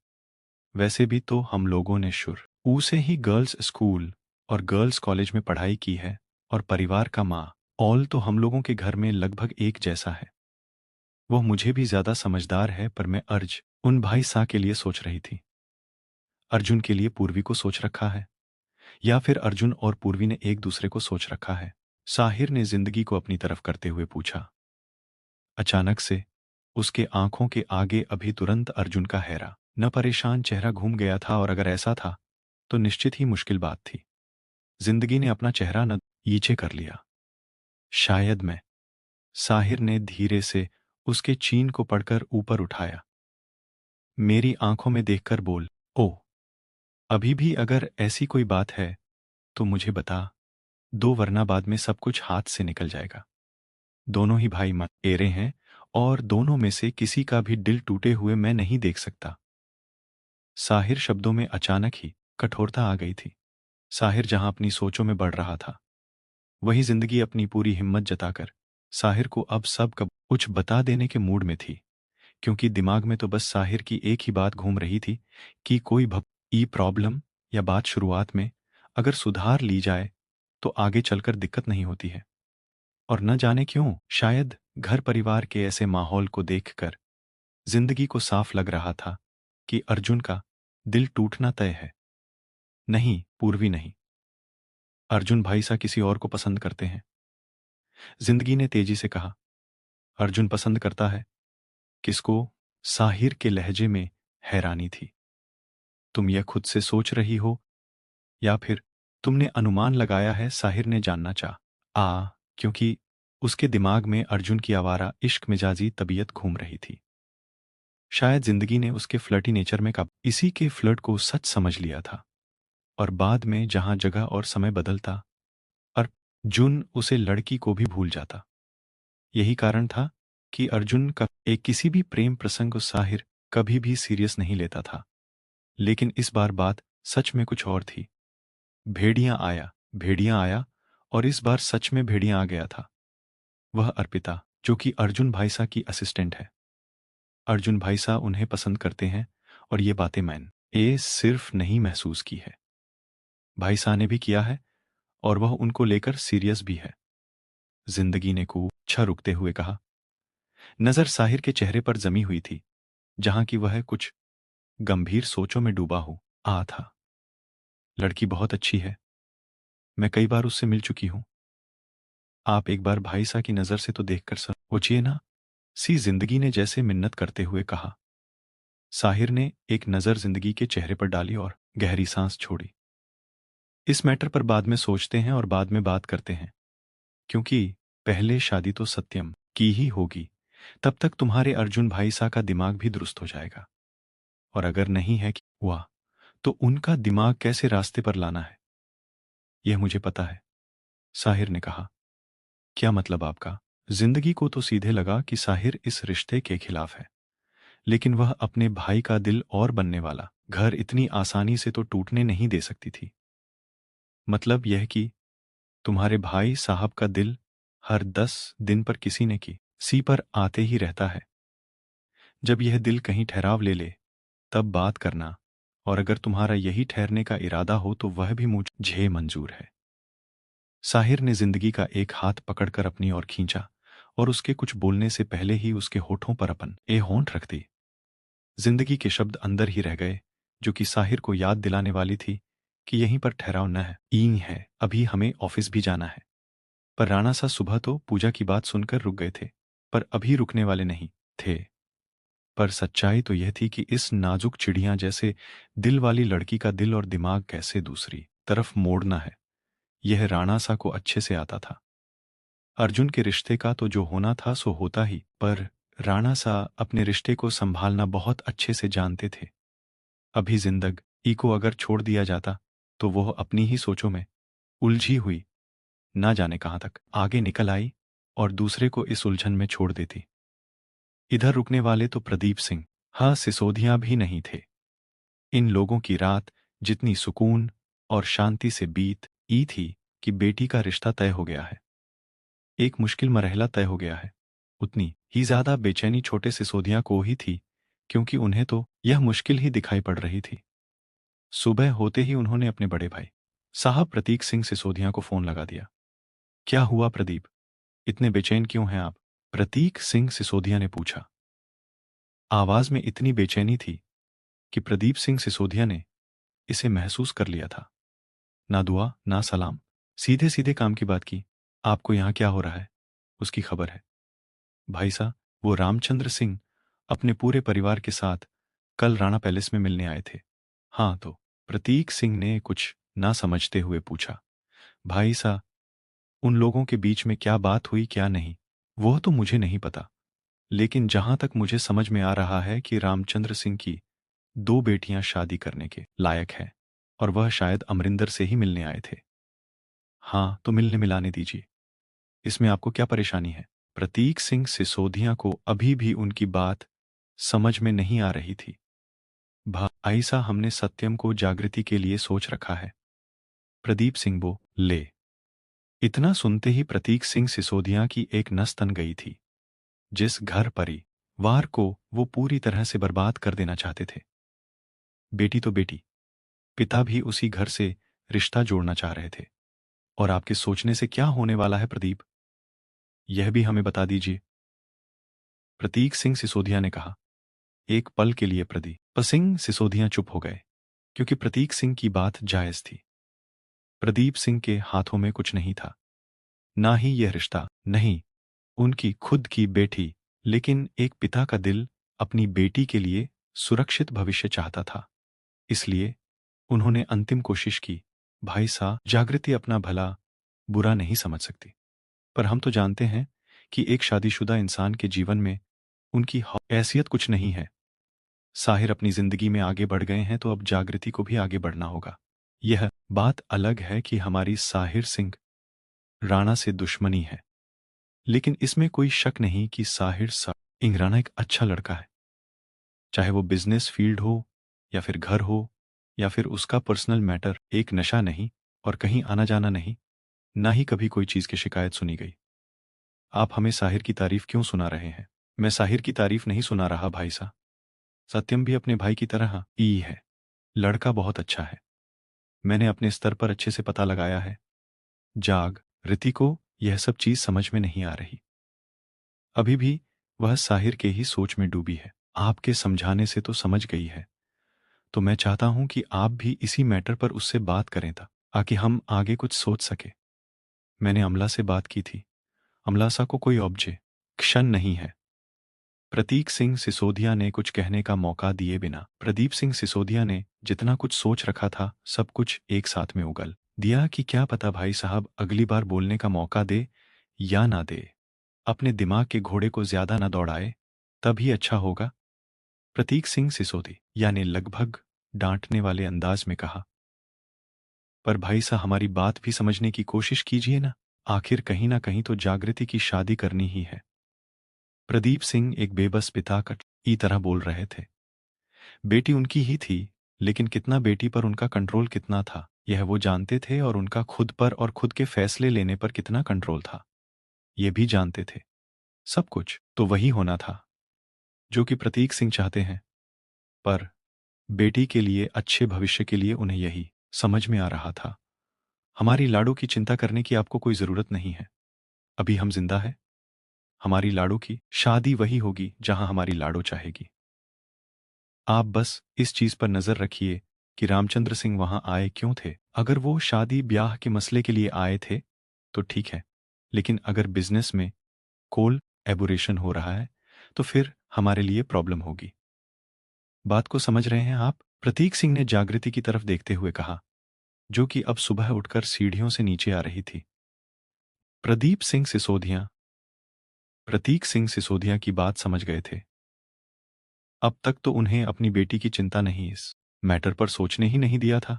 वैसे भी तो हम लोगों ने शुरू से ही गर्ल्स स्कूल और गर्ल्स कॉलेज में पढ़ाई की है, और परिवार का माँ ऑल तो हम लोगों के घर में लगभग एक जैसा है। वो मुझे भी ज्यादा समझदार है, पर मैं अर्ज उन भाई सा के लिए सोच रही थी। अर्जुन के लिए पूर्वी को सोच रखा है, या फिर अर्जुन और पूर्वी ने एक दूसरे को सोच रखा है? साहिर ने जिंदगी को अपनी तरफ करते हुए पूछा। अचानक से उसके आंखों के आगे अभी तुरंत अर्जुन का हैरा न परेशान चेहरा घूम गया था, और अगर ऐसा था तो निश्चित ही मुश्किल बात थी। जिंदगी ने अपना चेहरा न नीचे कर लिया। शायद मैं। साहिर ने धीरे से उसके चीन को पढ़कर ऊपर उठाया। मेरी आंखों में देखकर बोल, ओ, अभी भी अगर ऐसी कोई बात है तो मुझे बता दो, वरना बाद में सब कुछ हाथ से निकल जाएगा। दोनों ही भाई मतेरे हैं, और दोनों में से किसी का भी दिल टूटे हुए मैं नहीं देख सकता। साहिर शब्दों में अचानक ही कठोरता आ गई थी। साहिर जहां अपनी सोचों में बढ़ रहा था, वही जिंदगी अपनी पूरी हिम्मत जताकर साहिर को अब सब कुछ बता देने के मूड में थी, क्योंकि दिमाग में तो बस साहिर की एक ही बात घूम रही थी कि कोई ई प्रॉब्लम या बात शुरुआत में अगर सुधार ली जाए तो आगे चलकर दिक्कत नहीं होती है। और न जाने क्यों, शायद घर परिवार के ऐसे माहौल को देखकर जिंदगी को साफ लग रहा था कि अर्जुन का दिल टूटना तय है। नहीं, पूर्वी नहीं। अर्जुन भाई सा किसी और को पसंद करते हैं। जिंदगी ने तेजी से कहा। अर्जुन पसंद करता है किसको? साहिर के लहजे में हैरानी थी। तुम यह खुद से सोच रही हो या फिर तुमने अनुमान लगाया है? साहिर ने जानना चाहा, क्योंकि उसके दिमाग में अर्जुन की आवारा इश्क मिजाजी तबीयत घूम रही थी। शायद जिंदगी ने उसके फ्लर्टी नेचर में इसी के फ्लर्ट को सच समझ लिया था, और बाद में जहां जगह और समय बदलता, अर्जुन उसे लड़की को भी भूल जाता। यही कारण था कि अर्जुन का एक किसी भी प्रेम प्रसंग को साहिर कभी भी सीरियस नहीं लेता था। लेकिन इस बार बात सच में कुछ और थी। भेड़िया आया, और इस बार सच में भेड़िया आ गया था। वह अर्पिता, जो कि अर्जुन भाईसा की असिस्टेंट है। अर्जुन भाईसा उन्हें पसंद करते हैं, और ये बातें मैंने सिर्फ नहीं महसूस की है, भाईसा ने भी किया है, और वह उनको लेकर सीरियस भी है। जिंदगी ने कुछ रुकते हुए कहा। नजर साहिर के चेहरे पर जमी हुई थी, जहां की वह कुछ गंभीर सोचों में डूबा हो था। लड़की बहुत अच्छी है, मैं कई बार उससे मिल चुकी हूं। आप एक बार भाईसा की नजर से तो देखकर सोचिए ना, सी जिंदगी ने जैसे मिन्नत करते हुए कहा। साहिर ने एक नजर जिंदगी के चेहरे पर डाली और गहरी सांस छोड़ी। इस मैटर पर बाद में सोचते हैं और बाद में बात करते हैं, क्योंकि पहले शादी तो सत्यम की ही होगी। तब तक तुम्हारे अर्जुन भाईसा का दिमाग भी दुरुस्त हो जाएगा, और अगर नहीं है कि हुआ तो उनका दिमाग कैसे रास्ते पर लाना है, यह मुझे पता है। साहिर ने कहा। क्या मतलब आपका? जिंदगी को तो सीधे लगा कि साहिर इस रिश्ते के खिलाफ है, लेकिन वह अपने भाई का दिल और बनने वाला घर इतनी आसानी से तो टूटने नहीं दे सकती थी। मतलब यह कि तुम्हारे भाई साहब का दिल हर 10 दिन पर किसी न किसी पर आते ही रहता है। जब यह दिल कहीं ठहराव ले ले तब बात करना, और अगर तुम्हारा यही ठहरने का इरादा हो तो वह भी मुझे मंजूर है। साहिर ने जिंदगी का एक हाथ पकड़कर अपनी ओर खींचा, और उसके कुछ बोलने से पहले ही उसके होठों पर अपन होंठ रख दी। जिंदगी के शब्द अंदर ही रह गए, जो कि साहिर को याद दिलाने वाली थी कि यहीं पर ठहराव न है, ई है, अभी हमें ऑफिस भी जाना है। पर राणा सा सुबह तो पूजा की बात सुनकर रुक गए थे, पर अभी रुकने वाले नहीं थे। पर सच्चाई तो यह थी कि इस नाजुक चिड़िया जैसे दिल वाली लड़की का दिल और दिमाग कैसे दूसरी तरफ मोड़ना है, यह राणा सा को अच्छे से आता था। अर्जुन के रिश्ते का तो जो होना था सो होता ही, पर राणा सा अपने रिश्ते को संभालना बहुत अच्छे से जानते थे। अभी जिंदगी को अगर छोड़ दिया जाता तो वह अपनी ही सोचों में उलझी हुई ना जाने कहां तक आगे निकल आई, और दूसरे को इस उलझन में छोड़ देती। इधर रुकने वाले तो प्रदीप सिंह, हाँ, सिसोदिया भी नहीं थे। इन लोगों की रात जितनी सुकून और शांति से बीत ई थी कि बेटी का रिश्ता तय हो गया है, एक मुश्किल मरहला तय हो गया है, उतनी ही ज्यादा बेचैनी छोटे सिसोदिया को ही थी, क्योंकि उन्हें तो यह मुश्किल ही दिखाई पड़ रही थी। सुबह होते ही उन्होंने अपने बड़े भाई साहब प्रतीक सिंह सिसोदिया को फोन लगा दिया। क्या हुआ प्रदीप, इतने बेचैन क्यों हैं आप? प्रतीक सिंह सिसोदिया ने पूछा। आवाज में इतनी बेचैनी थी कि प्रदीप सिंह सिसोदिया ने इसे महसूस कर लिया था। ना दुआ ना सलाम, सीधे सीधे काम की बात की। आपको यहां क्या हो रहा है, उसकी खबर है। भाई साहब, वो रामचंद्र सिंह अपने पूरे परिवार के साथ कल राणा पैलेस में मिलने आए थे। हाँ, तो प्रतीक सिंह ने कुछ ना समझते हुए पूछा, भाई साहब, उन लोगों के बीच में क्या बात हुई क्या नहीं, वो तो मुझे नहीं पता, लेकिन जहां तक मुझे समझ में आ रहा है कि रामचंद्र सिंह की 2 बेटियां शादी करने के लायक हैं और वह शायद अमरिंदर से ही मिलने आए थे। हाँ, तो मिलने मिलाने दीजिए, इसमें आपको क्या परेशानी है? प्रतीक सिंह सिसोदिया को अभी भी उनकी बात समझ में नहीं आ रही थी। भाई साहब, हमने सत्यम को जागृति के लिए सोच रखा है। प्रदीप सिंह ले। इतना सुनते ही प्रतीक सिंह सिसोदिया की एक नस तन गई थी। जिस घर परिवार को वो पूरी तरह से बर्बाद कर देना चाहते थे। बेटी तो बेटी, पिता भी उसी घर से रिश्ता जोड़ना चाह रहे थे। और आपके सोचने से क्या होने वाला है प्रदीप, यह भी हमें बता दीजिए, प्रतीक सिंह सिसोदिया ने कहा। एक पल के लिए प्रदीप सिंह सिसोदिया चुप हो गए, क्योंकि प्रतीक सिंह की बात जायज थी। प्रदीप सिंह के हाथों में कुछ नहीं था, ना ही यह रिश्ता, नहीं उनकी खुद की बेटी, लेकिन एक पिता का दिल अपनी बेटी के लिए सुरक्षित भविष्य चाहता था। इसलिए उन्होंने अंतिम कोशिश की। भाई साहब, जागृति अपना भला बुरा नहीं समझ सकती, पर हम तो जानते हैं कि एक शादीशुदा इंसान के जीवन में उनकी हैसियत कुछ नहीं है। साहिर अपनी जिंदगी में आगे बढ़ गए हैं, तो अब जागृति को भी आगे बढ़ना होगा। यह बात अलग है कि हमारी साहिर सिंह राणा से दुश्मनी है, लेकिन इसमें कोई शक नहीं कि साहिर सिंह राणा एक अच्छा लड़का है। चाहे वो बिजनेस फील्ड हो या फिर घर हो या फिर उसका पर्सनल मैटर, एक नशा नहीं और कहीं आना जाना नहीं, ना ही कभी कोई चीज की शिकायत सुनी गई। आप हमें साहिर की तारीफ क्यों सुना रहे हैं? मैं साहिर की तारीफ नहीं सुना रहा भाई साहब। सत्यम भी अपने भाई की तरह ही है। लड़का बहुत अच्छा है। मैंने अपने स्तर पर अच्छे से पता लगाया है। ऋति को यह सब चीज समझ में नहीं आ रही। अभी भी वह साहिर के ही सोच में डूबी है। आपके समझाने से तो समझ गई है, तो मैं चाहता हूं कि आप भी इसी मैटर पर उससे बात करें ताकि हम आगे कुछ सोच सके। मैंने अमला से बात की थी। अमला सा को कोई ऑब्जेक्शन नहीं है। प्रतीक सिंह सिसोदिया ने कुछ कहने का मौका दिए बिना प्रदीप सिंह सिसोदिया ने जितना कुछ सोच रखा था सब कुछ एक साथ में उगल दिया कि क्या पता भाई साहब अगली बार बोलने का मौका दे या ना दे। अपने दिमाग के घोड़े को ज्यादा ना दौड़ाए, तभी अच्छा होगा। प्रतीक सिंह सिसोदिया ने लगभग डांटने वाले अंदाज में कहा। पर भाई साहब, हमारी बात भी समझने की कोशिश कीजिए ना। आखिर कहीं ना कहीं तो जागृति की शादी करनी ही है। प्रदीप सिंह एक बेबस पिता की तरह बोल रहे थे। बेटी उनकी ही थी, लेकिन कितना बेटी पर उनका कंट्रोल कितना था, यह वो जानते थे, और उनका खुद पर और खुद के फैसले लेने पर कितना कंट्रोल था, ये भी जानते थे। सब कुछ तो वही होना था जो कि प्रतीक सिंह चाहते हैं, पर बेटी के लिए, अच्छे भविष्य के लिए उन्हें यही समझ में आ रहा था। हमारी लाडो की चिंता करने की आपको कोई जरूरत नहीं है। अभी हम जिंदा हैं। हमारी लाडो की शादी वही होगी जहां हमारी लाडो चाहेगी। आप बस इस चीज पर नजर रखिए कि रामचंद्र सिंह वहां आए क्यों थे। अगर वो शादी ब्याह के मसले के लिए आए थे तो ठीक है, लेकिन अगर बिजनेस में कोल एबोरेशन हो रहा है तो फिर हमारे लिए प्रॉब्लम होगी। बात को समझ रहे हैं आप? प्रतीक सिंह ने जागृति की तरफ देखते हुए कहा, जो कि अब सुबह उठकर सीढ़ियों से नीचे आ रही थी। प्रदीप सिंह सिसोदिया प्रतीक सिंह सिसोदिया की बात समझ गए थे। अब तक तो उन्हें अपनी बेटी की चिंता नहीं, इस मैटर पर सोचने ही नहीं दिया था।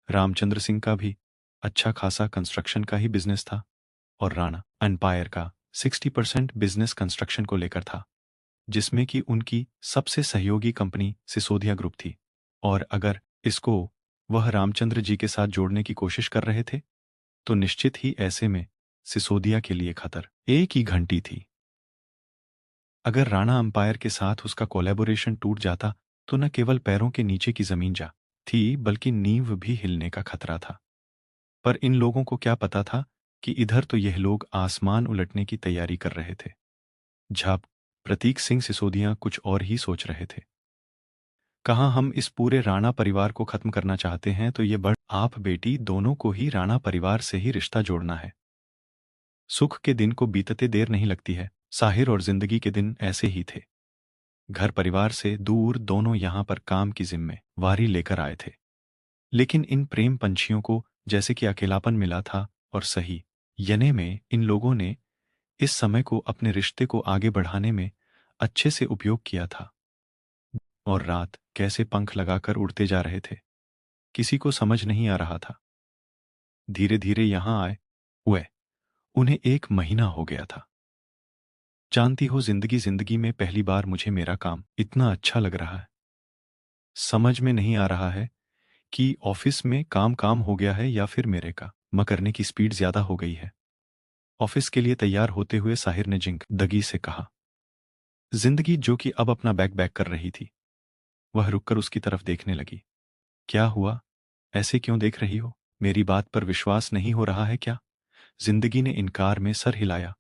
रामचंद्र सिंह का भी अच्छा खासा कंस्ट्रक्शन का ही बिजनेस था, और राणा एम्पायर का 60% बिजनेस कंस्ट्रक्शन को लेकर था, जिसमें कि उनकी सबसे सहयोगी कंपनी सिसोदिया ग्रुप थी। और अगर इसको वह रामचंद्र जी के साथ जोड़ने की कोशिश कर रहे थे, तो निश्चित ही ऐसे में सिसोदिया के लिए खतर एक ही घंटी थी। अगर राणा अंपायर के साथ उसका कोलैबोरेशन टूट जाता, तो न केवल पैरों के नीचे की जमीन जा थी, बल्कि नींव भी हिलने का खतरा था। पर इन लोगों को क्या पता था कि इधर तो यह लोग आसमान उलटने की तैयारी कर रहे थे। झाप प्रतीक सिंह सिसोदिया कुछ और ही सोच रहे थे। कहाँ हम इस पूरे राणा परिवार को खत्म करना चाहते हैं, तो ये बड़ आप बेटी दोनों को ही राणा परिवार से ही रिश्ता जोड़ना है। सुख के दिन को बीतते देर नहीं लगती है। साहिर और जिंदगी के दिन ऐसे ही थे। घर परिवार से दूर दोनों यहां पर काम की जिम्मेवारी लेकर आए थे। लेकिन इन प्रेम पंछियों को जैसे कि अकेलापन मिला था, और सही यने में इन लोगों ने इस समय को अपने रिश्ते को आगे बढ़ाने में अच्छे से उपयोग किया था। और रात कैसे पंख लगाकर उड़ते जा रहे थे, किसी को समझ नहीं आ रहा था। धीरे धीरे यहां आए हुए उन्हें 1 महीना हो गया था। जानती हो जिंदगी जिंदगी में पहली बार मुझे मेरा काम इतना अच्छा लग रहा है। समझ में नहीं आ रहा है कि ऑफिस में काम काम हो गया है या फिर मेरे काम करने की स्पीड ज्यादा हो गई है। ऑफिस के लिए तैयार होते हुए साहिर ने जिंदगी से कहा। जिंदगी जो कि अब अपना बैग बैग कर रही थी, वह रुककर उसकी तरफ देखने लगी। क्या हुआ? ऐसे क्यों देख रही हो? मेरी बात पर विश्वास नहीं हो रहा है क्या? जिंदगी ने इनकार में सर हिलाया।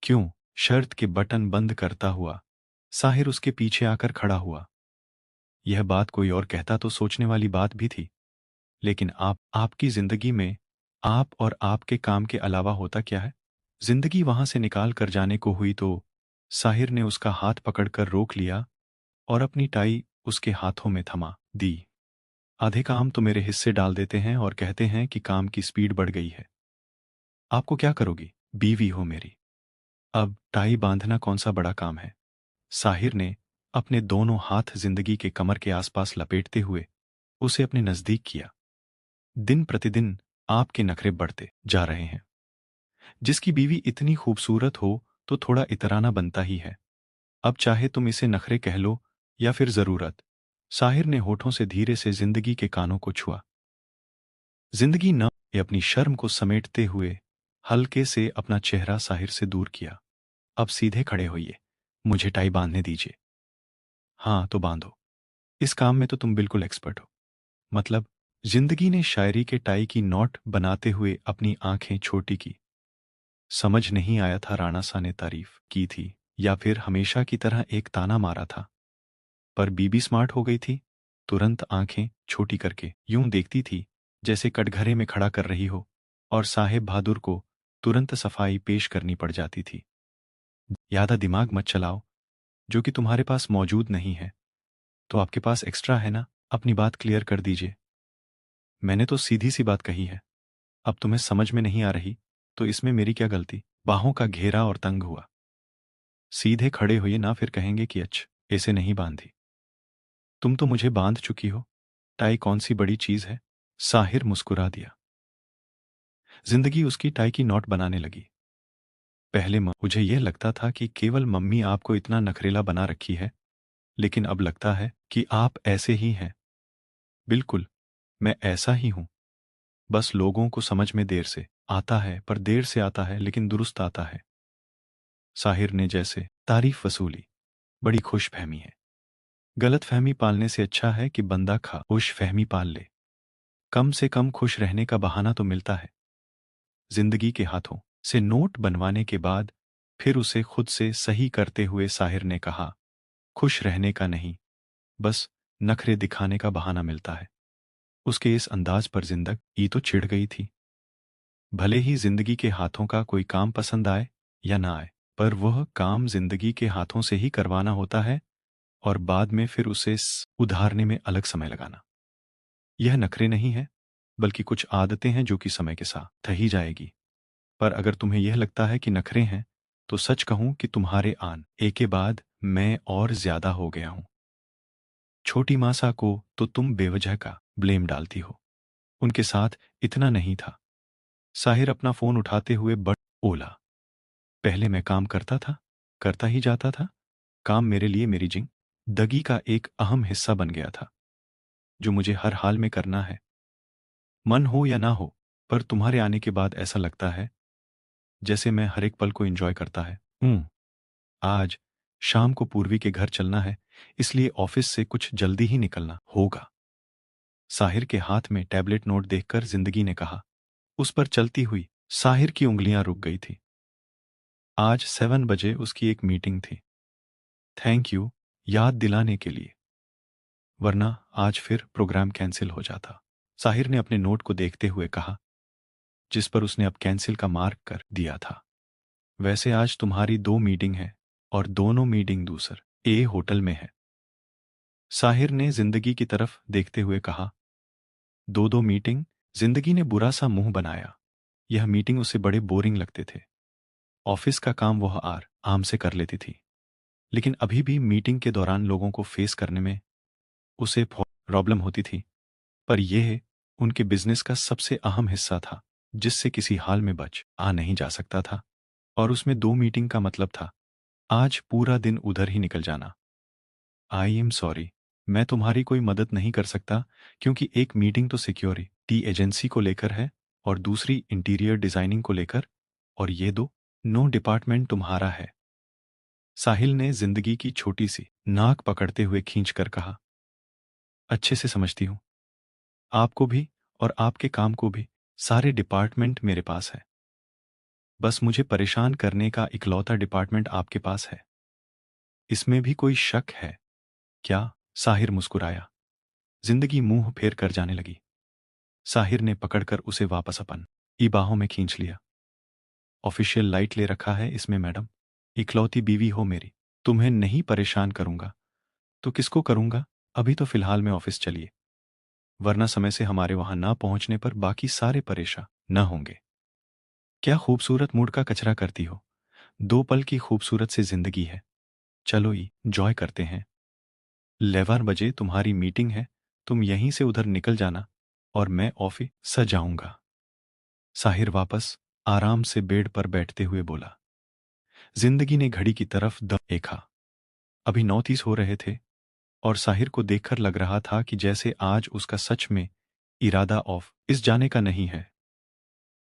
क्यों? शर्त के बटन बंद करता हुआ साहिर उसके पीछे आकर खड़ा हुआ। यह बात कोई और कहता तो सोचने वाली बात भी थी, लेकिन आपकी जिंदगी में आप और आपके काम के अलावा होता क्या है? जिंदगी वहां से निकाल कर जाने को हुई तो साहिर ने उसका हाथ पकड़कर रोक लिया और अपनी टाई उसके हाथों में थमा दी। आधे काम तो मेरे हिस्से डाल देते हैं और कहते हैं कि काम की स्पीड बढ़ गई है। आपको क्या करोगी? बीवी हो मेरी। अब टाई बांधना कौन सा बड़ा काम है? साहिर ने अपने दोनों हाथ जिंदगी के कमर के आसपास लपेटते हुए उसे अपने नजदीक किया। दिन प्रतिदिन आपके नखरे बढ़ते जा रहे हैं। जिसकी बीवी इतनी खूबसूरत हो तो थोड़ा इतराना बनता ही है। अब चाहे तुम इसे नखरे कह लो या फिर जरूरत। साहिर ने होठों से धीरे से जिंदगी के कानों को छुआ। जिंदगी न ये अपनी शर्म को समेटते हुए हल्के से अपना चेहरा साहिर से दूर किया। अब सीधे खड़े होइए, मुझे टाई बांधने दीजिए। हाँ तो बांधो, इस काम में तो तुम बिल्कुल एक्सपर्ट हो। मतलब? जिंदगी ने शायरी के टाई की नोट बनाते हुए अपनी आंखें छोटी की। समझ नहीं आया था राणा सा ने तारीफ की थी या फिर हमेशा की तरह एक ताना मारा था। पर बीबी स्मार्ट हो गई थी। तुरंत आंखें छोटी करके यूं देखती थी जैसे कटघरे में खड़ा कर रही हो, और साहेब बहादुर को तुरंत सफाई पेश करनी पड़ जाती थी। ज्यादा दिमाग मत चलाओ, जो कि तुम्हारे पास मौजूद नहीं है तो आपके पास एक्स्ट्रा है ना। अपनी बात क्लियर कर दीजिए। मैंने तो सीधी सी बात कही है। अब तुम्हें समझ में नहीं आ रही तो इसमें मेरी क्या गलती? बाहों का घेरा और तंग हुआ। सीधे खड़े होइए ना, फिर कहेंगे कि ऐसे नहीं बांधी। तुम तो मुझे बांध चुकी हो, टाई कौन सी बड़ी चीज है? साहिर मुस्कुरा दिया। जिंदगी उसकी टाई की नोट बनाने लगी। पहले मुझे यह लगता था कि केवल मम्मी आपको इतना नखरेला बना रखी है, लेकिन अब लगता है कि आप ऐसे ही हैं। बिल्कुल, मैं ऐसा ही हूं। बस लोगों को समझ में देर से आता है, पर देर से आता है लेकिन दुरुस्त आता है। साहिर ने जैसे तारीफ वसूली। बड़ी खुश फहमी है। गलत फहमी पालने से अच्छा है कि बंदा खुश फहमी पाल ले। कम से कम खुश रहने का बहाना तो मिलता है। जिंदगी के हाथों से नोट बनवाने के बाद फिर उसे खुद से सही करते हुए साहिर ने कहा, खुश रहने का नहीं, बस नखरे दिखाने का बहाना मिलता है। उसके इस अंदाज पर जिंदगी तो चिढ़ गई थी। भले ही जिंदगी के हाथों का कोई काम पसंद आए या ना आए, पर वह काम जिंदगी के हाथों से ही करवाना होता है, और बाद में फिर उसे उधारने में अलग समय लगाना। यह नखरे नहीं है, बल्कि कुछ आदतें हैं जो कि समय के साथ ही जाएगी। पर अगर तुम्हें यह लगता है कि नखरे हैं, तो सच कहूं कि तुम्हारे आन एक के बाद मैं और ज्यादा हो गया हूं। छोटी मासा को तो तुम बेवजह का ब्लेम डालती हो, उनके साथ इतना नहीं था। साहिर अपना फोन उठाते हुए बोला, पहले मैं काम करता था, करता ही जाता था। काम मेरे लिए मेरी जिंदगी का एक अहम हिस्सा बन गया था, जो मुझे हर हाल में करना है, मन हो या ना हो। पर तुम्हारे आने के बाद ऐसा लगता है जैसे मैं हर एक पल को एंजॉय करता है। आज शाम को पूर्वी के घर चलना है, इसलिए ऑफिस से कुछ जल्दी ही निकलना होगा। साहिर के हाथ में टैबलेट नोट देखकर जिंदगी ने कहा। उस पर चलती हुई साहिर की उंगलियां रुक गई थी। आज 7 बजे उसकी एक मीटिंग थी। थैंक यू याद दिलाने के लिए, वरना आज फिर प्रोग्राम कैंसिल हो जाता। साहिर ने अपने नोट को देखते हुए कहा, जिस पर उसने अब कैंसिल का मार्क कर दिया था। वैसे आज तुम्हारी 2 मीटिंग है और दोनों मीटिंग दूसर ए होटल में है। साहिर ने जिंदगी की तरफ देखते हुए कहा। 2-2 मीटिंग? जिंदगी ने बुरा सा मुंह बनाया। यह मीटिंग उसे बड़े बोरिंग लगते थे। ऑफिस का काम वह आराम से कर लेती थी, लेकिन अभी भी मीटिंग के दौरान लोगों को फेस करने में उसे प्रॉब्लम होती थी। पर यह उनके बिजनेस का सबसे अहम हिस्सा था, जिससे किसी हाल में बच आ नहीं जा सकता था। और उसमें 2 मीटिंग का मतलब था आज पूरा दिन उधर ही निकल जाना। आई एम सॉरी, मैं तुम्हारी कोई मदद नहीं कर सकता, क्योंकि एक मीटिंग तो सिक्योरिटी एजेंसी को लेकर है और दूसरी इंटीरियर डिजाइनिंग को लेकर, और ये दो नो डिपार्टमेंट तुम्हारा है। साहिल ने जिंदगी की छोटी सी नाक पकड़ते हुए खींचकर कहा। अच्छे से समझती हूँ, आपको भी और आपके काम को भी। सारे डिपार्टमेंट मेरे पास है, बस मुझे परेशान करने का इकलौता डिपार्टमेंट आपके पास है। इसमें भी कोई शक है क्या? साहिर मुस्कुराया। जिंदगी मुंह फेर कर जाने लगी। साहिर ने पकड़कर उसे वापस अपन ई बाहों में खींच लिया। ऑफिशियल लाइट ले रखा है इसमें मैडम, इकलौती बीवी हो मेरी। तुम्हें नहीं परेशान करूंगा तो किसको करूंगा? अभी तो फिलहाल में ऑफिस चलिए, वरना समय से हमारे वहां ना पहुंचने पर बाकी सारे परेशान न होंगे। क्या खूबसूरत मूड का कचरा करती हो? 2 पल की खूबसूरत सी जिंदगी है, चलो ई जॉय करते हैं। 11 बजे तुम्हारी मीटिंग है, तुम यहीं से उधर निकल जाना और मैं ऑफिस सजाऊंगा। साहिर वापस आराम से बेड पर बैठते हुए बोला। जिंदगी ने घड़ी की तरफ देखा। अभी 9:30 हो रहे थे और साहिर को देखकर लग रहा था कि जैसे आज उसका सच में इरादा ऑफ इस जाने का नहीं है।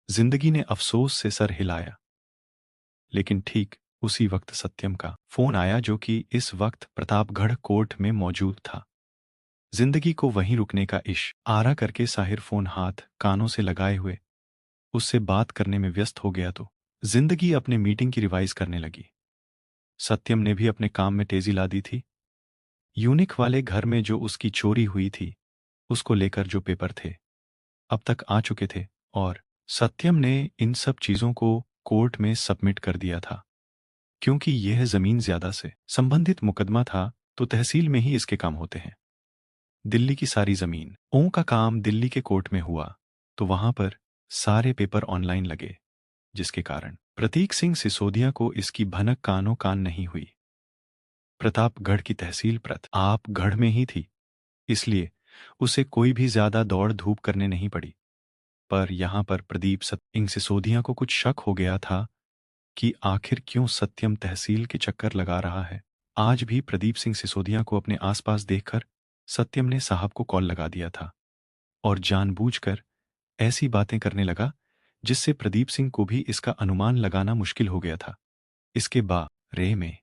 जिंदगी ने अफसोस से सर हिलाया। लेकिन ठीक उसी वक्त सत्यम का फोन आया, जो कि इस वक्त प्रतापगढ़ कोर्ट में मौजूद था। जिंदगी को वहीं रुकने का इशारा करके साहिर फोन हाथ कानों से लगाए हुए उससे बात करने में व्यस्त हो गया, तो जिंदगी अपने मीटिंग की रिवाइज करने लगी। सत्यम ने भी अपने काम में तेजी ला दी थी। यूनिक वाले घर में जो उसकी चोरी हुई थी, उसको लेकर जो पेपर थे अब तक आ चुके थे, और सत्यम ने इन सब चीजों को कोर्ट में सबमिट कर दिया था। क्योंकि यह जमीन ज्यादा से संबंधित मुकदमा था, तो तहसील में ही इसके काम होते हैं। दिल्ली की सारी जमीन ओं का काम दिल्ली के कोर्ट में हुआ, तो वहां पर सारे पेपर ऑनलाइन लगे, जिसके कारण प्रतीक सिंह सिसोदिया को इसकी भनक कानो कान नहीं हुई। प्रतापगढ़ की तहसील प्रतापगढ़ में ही थी, इसलिए उसे कोई भी ज्यादा दौड़ धूप करने नहीं पड़ी। पर यहां पर प्रदीप सिंह सिसोदिया को कुछ शक हो गया था कि आखिर क्यों सत्यम तहसील के चक्कर लगा रहा है। आज भी प्रदीप सिंह सिसोदिया को अपने आसपास देखकर सत्यम ने साहब को कॉल लगा दिया था और जानबूझकर ऐसी बातें करने लगा जिससे प्रदीप सिंह को भी इसका अनुमान लगाना मुश्किल हो गया था। इसके बारे में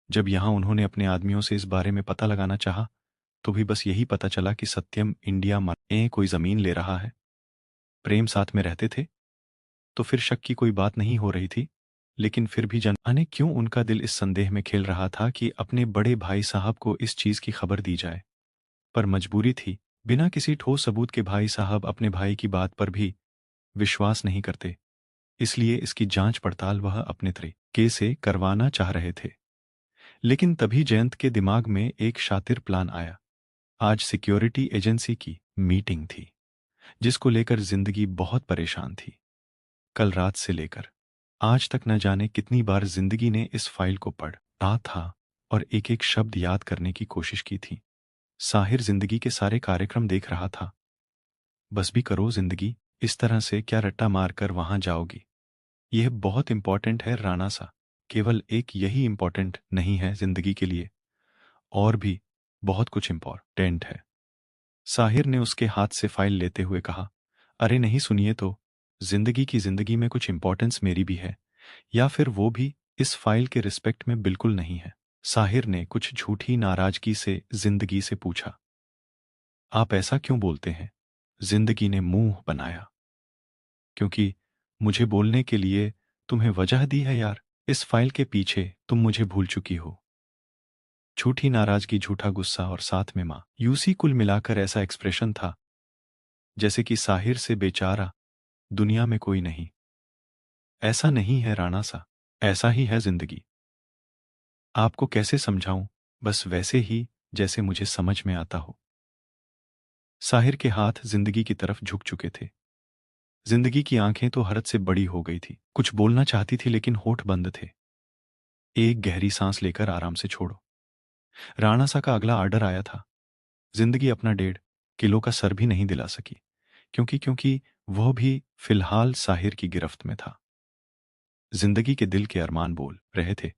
जब यहां उन्होंने अपने आदमियों से इस बारे में पता लगाना चाहा, तो भी बस यही पता चला कि सत्यम इंडिया में कोई जमीन ले रहा है। प्रेम साथ में रहते थे, तो फिर शक की कोई बात नहीं हो रही थी। लेकिन फिर भी जाने क्यों उनका दिल इस संदेह में खेल रहा था कि अपने बड़े भाई साहब को इस चीज की खबर दी जाए। पर मजबूरी थी, बिना किसी ठोस सबूत के भाई साहब अपने भाई की बात पर भी विश्वास नहीं करते, इसलिए इसकी जांच पड़ताल वह अपने तरीके से करवाना चाह रहे थे। लेकिन तभी जयंत के दिमाग में एक शातिर प्लान आया। आज सिक्योरिटी एजेंसी की मीटिंग थी, जिसको लेकर जिंदगी बहुत परेशान थी। कल रात से लेकर आज तक न जाने कितनी बार जिंदगी ने इस फाइल को पढ़ा था और एक एक शब्द याद करने की कोशिश की थी। साहिर जिंदगी के सारे कार्यक्रम देख रहा था। बस भी करो जिंदगी, इस तरह से क्या रट्टा मारकर वहां जाओगी? यह बहुत इंपॉर्टेंट है राणा सा। केवल एक यही इंपॉर्टेंट नहीं है जिंदगी के लिए, और भी बहुत कुछ इंपॉर्टेंट है। साहिर ने उसके हाथ से फाइल लेते हुए कहा। अरे नहीं, सुनिए तो, जिंदगी की जिंदगी में कुछ इंपॉर्टेंस मेरी भी है, या फिर वो भी इस फाइल के रिस्पेक्ट में बिल्कुल नहीं है। साहिर ने कुछ झूठी नाराजगी से जिंदगी से पूछा। आप ऐसा क्यों बोलते हैं? जिंदगी ने मुंह बनाया। क्योंकि मुझे बोलने के लिए तुम्हें वजह दी है यार। इस फाइल के पीछे तुम मुझे भूल चुकी हो। झूठी नाराजगी, झूठा गुस्सा और साथ में माँ यूसी, कुल मिलाकर ऐसा एक्सप्रेशन था जैसे कि साहिर से बेचारा दुनिया में कोई नहीं। ऐसा नहीं है राणा सा, ऐसा ही है जिंदगी। आपको कैसे समझाऊं, बस वैसे ही जैसे मुझे समझ में आता हो। साहिर के हाथ जिंदगी की तरफ झुक चुके थे। जिंदगी की आंखें तो हरत से बड़ी हो गई थी। कुछ बोलना चाहती थी लेकिन होठ बंद थे। एक गहरी सांस लेकर आराम से छोड़ो। राणा सा का अगला ऑर्डर आया था। जिंदगी अपना 1.5 किलो का सर भी नहीं दिला सकी, क्योंकि वह भी फिलहाल साहिर की गिरफ्त में था। जिंदगी के दिल के अरमान बोल रहे थे,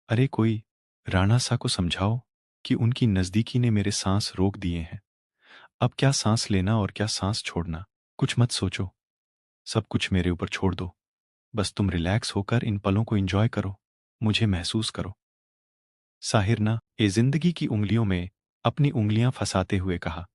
अरे कोई राणा सा को समझाओ कि उनकी नजदीकी ने मेरे सांस रोक दिए हैं। अब क्या सांस लेना और क्या सांस छोड़ना। कुछ मत सोचो, सब कुछ मेरे ऊपर छोड़ दो। बस तुम रिलैक्स होकर इन पलों को एंजॉय करो, मुझे महसूस करो। साहिर ना ए जिंदगी की उंगलियों में अपनी उंगलियां फंसाते हुए कहा।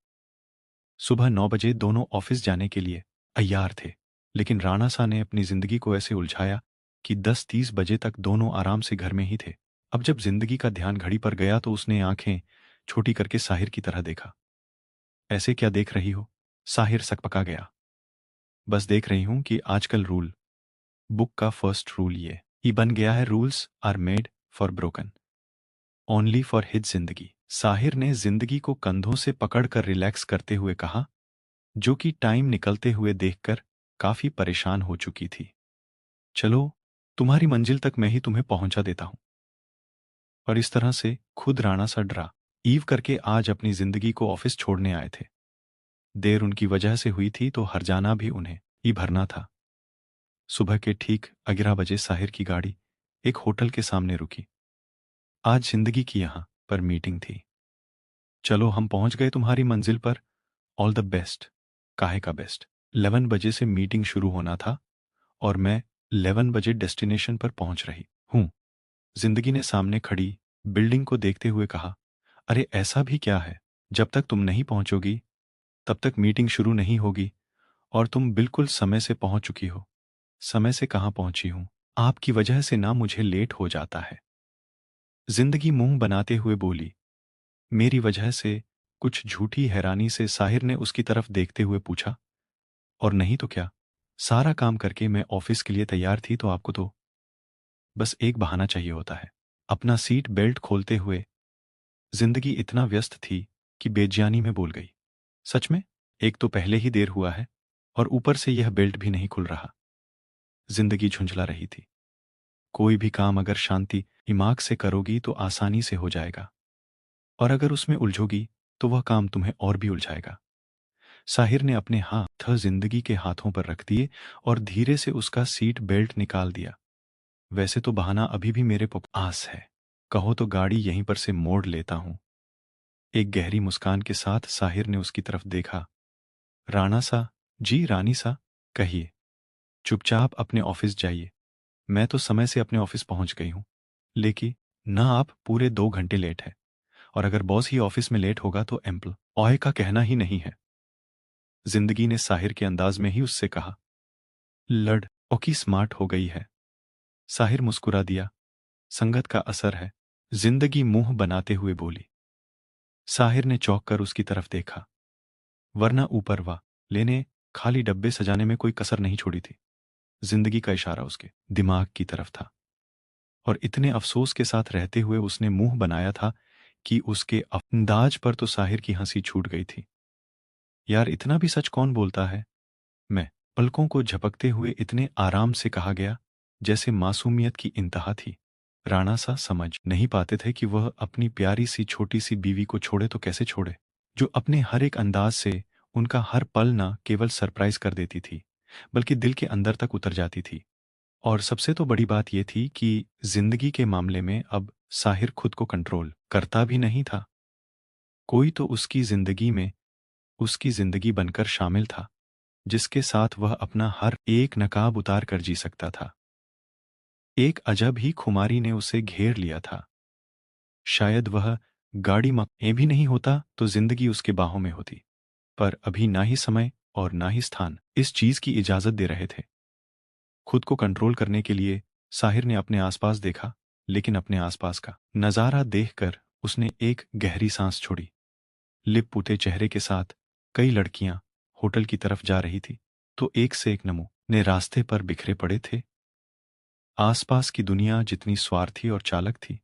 सुबह 9 बजे दोनों ऑफिस जाने के लिए तैयार थे, लेकिन राणा सा ने अपनी जिंदगी को ऐसे उलझाया कि 10-30 बजे तक दोनों आराम से घर में ही थे। अब जब जिंदगी का ध्यान घड़ी पर गया तो उसने आंखें छोटी करके साहिर की तरह देखा। ऐसे क्या देख रही हो? साहिर सकपका गया। बस देख रही हूं कि आजकल रूल बुक का फर्स्ट रूल ये ही बन गया है, rules are made for broken only for his जिंदगी। साहिर ने जिंदगी को कंधों से पकड़कर रिलैक्स करते हुए कहा, जो कि टाइम निकलते हुए देखकर काफी परेशान हो चुकी थी। चलो, तुम्हारी मंजिल तक मैं ही तुम्हें पहुंचा देता हूं। और इस तरह से खुद राणा सा डरा ईव करके आज अपनी जिंदगी को ऑफिस छोड़ने आए थे। देर उनकी वजह से हुई थी तो हर्जाना भी उन्हें ही भरना था। सुबह के ठीक 11 बजे साहिर की गाड़ी एक होटल के सामने रुकी। आज जिंदगी की यहां पर मीटिंग थी। चलो, हम पहुंच गए तुम्हारी मंजिल पर। All the best. काहे का बेस्ट? 11 बजे से मीटिंग शुरू होना था और मैं 11 बजे डेस्टिनेशन पर पहुंच रही हूं। जिंदगी ने सामने खड़ी बिल्डिंग को देखते हुए कहा, अरे ऐसा भी क्या है, जब तक तुम नहीं पहुंचोगी तब तक मीटिंग शुरू नहीं होगी। और तुम बिल्कुल समय से पहुंच चुकी हो। समय से कहां पहुंची हूं? आपकी वजह से ना मुझे लेट हो जाता है। जिंदगी मुंह बनाते हुए बोली। मेरी वजह से? कुछ झूठी हैरानी से साहिर ने उसकी तरफ देखते हुए पूछा। और नहीं तो क्या, सारा काम करके मैं ऑफिस के लिए तैयार थी तो आपको तो बस एक बहाना चाहिए होता है। अपना सीट बेल्ट खोलते हुए जिंदगी इतना व्यस्त थी कि बेजानी में बोल गई, सच में? एक तो पहले ही देर हुआ है और ऊपर से यह बेल्ट भी नहीं खुल रहा। जिंदगी झुंझला रही थी। कोई भी काम अगर शांति दिमाग से करोगी तो आसानी से हो जाएगा, और अगर उसमें उलझोगी तो वह काम तुम्हें और भी उलझाएगा। साहिर ने अपने हाथ जिंदगी के हाथों पर रख दिए और धीरे से उसका सीट बेल्ट निकाल दिया। वैसे तो बहाना अभी भी मेरे पास है, कहो तो गाड़ी यहीं पर से मोड़ लेता हूं। एक गहरी मुस्कान के साथ साहिर ने उसकी तरफ देखा। राणा सा, जी रानी सा, कहिए। चुपचाप अपने ऑफिस जाइए। मैं तो समय से अपने ऑफिस पहुंच गई हूं, लेकिन ना आप पूरे 2 घंटे लेट है। और अगर बॉस ही ऑफिस में लेट होगा तो एम्प्ल ऑय का कहना ही नहीं है। जिंदगी ने साहिर के अंदाज में ही उससे कहा। लड़ ओकी स्मार्ट हो गई है। साहिर मुस्कुरा दिया। संगत का असर है, जिंदगी मुंह बनाते हुए बोली। साहिर ने चौंक कर उसकी तरफ देखा। वरना ऊपर वाह लेने खाली डब्बे सजाने में कोई कसर नहीं छोड़ी थी। जिंदगी का इशारा उसके दिमाग की तरफ था, और इतने अफसोस के साथ रहते हुए उसने मुंह बनाया था कि उसके अंदाज पर तो साहिर की हंसी छूट गई थी। यार, इतना भी सच कौन बोलता है? मैं पलकों को झपकते हुए इतने आराम से कहा गया जैसे मासूमियत की इंतहा थी। राणा सा समझ नहीं पाते थे कि वह अपनी प्यारी सी छोटी सी बीवी को छोड़े तो कैसे छोड़े, जो अपने हर एक अंदाज से उनका हर पल न केवल सरप्राइज कर देती थी, बल्कि दिल के अंदर तक उतर जाती थी। और सबसे तो बड़ी बात यह थी कि जिंदगी के मामले में अब साहिर खुद को कंट्रोल करता भी नहीं था। कोई तो उसकी जिंदगी में उसकी जिंदगी बनकर शामिल था, जिसके साथ वह अपना हर एक नकाब उतार कर जी सकता था। एक अजब ही खुमारी ने उसे घेर लिया था। शायद वह गाड़ी में भी नहीं होता तो जिंदगी उसके बाहों में होती, पर अभी ना ही समय और ना ही स्थान इस चीज की इजाजत दे रहे थे। खुद को कंट्रोल करने के लिए साहिर ने अपने आसपास देखा, लेकिन अपने आसपास का नजारा देखकर उसने एक गहरी सांस छोड़ी। लिप पुते चेहरे के साथ कई लड़कियां होटल की तरफ जा रही थी, तो एक से एक नमूने रास्ते पर बिखरे पड़े थे। आसपास की दुनिया जितनी स्वार्थी और चालक थी,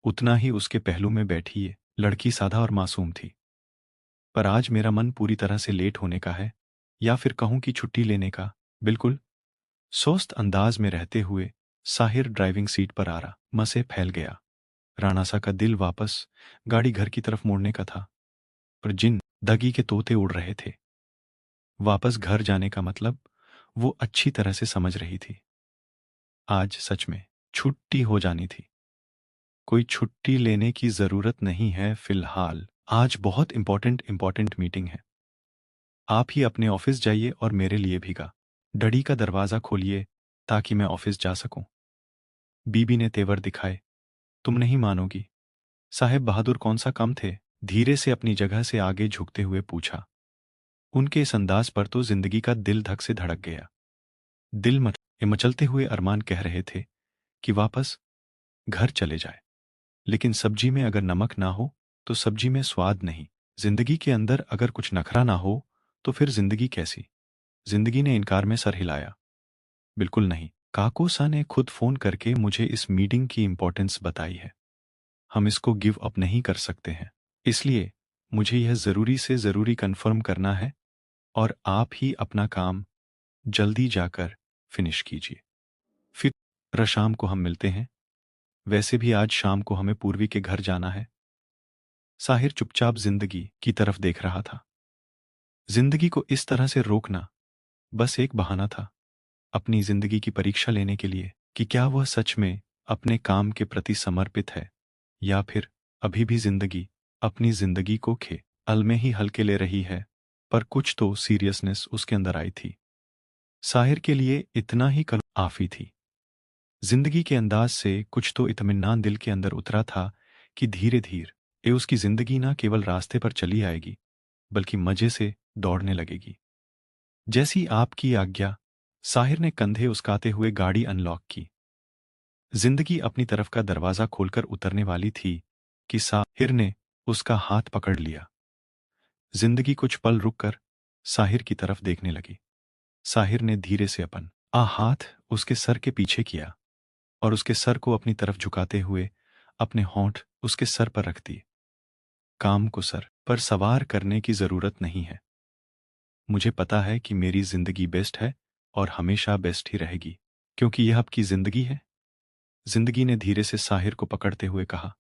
उतना ही उसके पहलू में बैठी ये लड़की सादा और मासूम थी। पर आज मेरा मन पूरी तरह से लेट होने का है, या फिर कहूं कि छुट्टी लेने का। बिल्कुल स्वस्थ अंदाज में रहते हुए साहिर ड्राइविंग सीट पर आराम से फैल गया। राणासा का दिल वापस गाड़ी घर की तरफ मोड़ने का था, पर जिन दगी के तोते उड़ रहे थे, वापस घर जाने का मतलब वो अच्छी तरह से समझ रही थी। आज सच में छुट्टी हो जानी थी। कोई छुट्टी लेने की जरूरत नहीं है फिलहाल। आज बहुत इंपॉर्टेंट मीटिंग है। आप ही अपने ऑफिस जाइए और मेरे लिए भी का डडी का दरवाजा खोलिए ताकि मैं ऑफिस जा सकूं। बीबी ने तेवर दिखाए। तुम नहीं मानोगी। साहेब बहादुर कौन सा कम थे? धीरे से अपनी जगह से आगे झुकते हुए पूछा। उनके इस अंदाज पर तो जिंदगी का दिल धक से धड़क गया। दिल मचलते हुए अरमान कह रहे थे कि वापस घर चले जाए, लेकिन सब्जी में अगर नमक ना हो तो सब्जी में स्वाद नहीं। जिंदगी के अंदर अगर कुछ नखरा ना हो तो फिर जिंदगी कैसी? जिंदगी ने इनकार में सर हिलाया। बिल्कुल नहीं। काकोसा ने खुद फोन करके मुझे इस मीटिंग की इंपॉर्टेंस बताई है। हम इसको गिव अप नहीं कर सकते हैं। इसलिए मुझे यह जरूरी से जरूरी कंफर्म करना है, और आप ही अपना काम जल्दी जाकर फिनिश कीजिए। फिर शाम को हम मिलते हैं। वैसे भी आज शाम को हमें पूर्वी के घर जाना है। साहिर चुपचाप जिंदगी की तरफ देख रहा था। जिंदगी को इस तरह से रोकना बस एक बहाना था, अपनी जिंदगी की परीक्षा लेने के लिए कि क्या वह सच में अपने काम के प्रति समर्पित है, या फिर अभी भी जिंदगी अपनी जिंदगी को अल में ही हल्के ले रही है। पर कुछ तो सीरियसनेस उसके अंदर आई थी। साहिर के लिए इतना ही कल आफी थी। जिंदगी के अंदाज से कुछ तो इत्मीनान दिल के अंदर उतरा था कि धीरे धीरे ये उसकी जिंदगी ना केवल रास्ते पर चली आएगी, बल्कि मजे से दौड़ने लगेगी। जैसी आपकी आज्ञा। साहिर ने कंधे उसकाते हुए गाड़ी अनलॉक की। जिंदगी अपनी तरफ का दरवाजा खोलकर उतरने वाली थी कि साहिर ने उसका हाथ पकड़ लिया। जिंदगी कुछ पल रुककर साहिर की तरफ देखने लगी। साहिर ने धीरे से अपन हाथ उसके सर के पीछे किया और उसके सर को अपनी तरफ झुकाते हुए अपने होंठ उसके सर पर रख दिए। काम को सर पर सवार करने की जरूरत नहीं है। मुझे पता है कि मेरी जिंदगी बेस्ट है और हमेशा बेस्ट ही रहेगी, क्योंकि यह आपकी जिंदगी है। जिंदगी ने धीरे से साहिर को पकड़ते हुए कहा।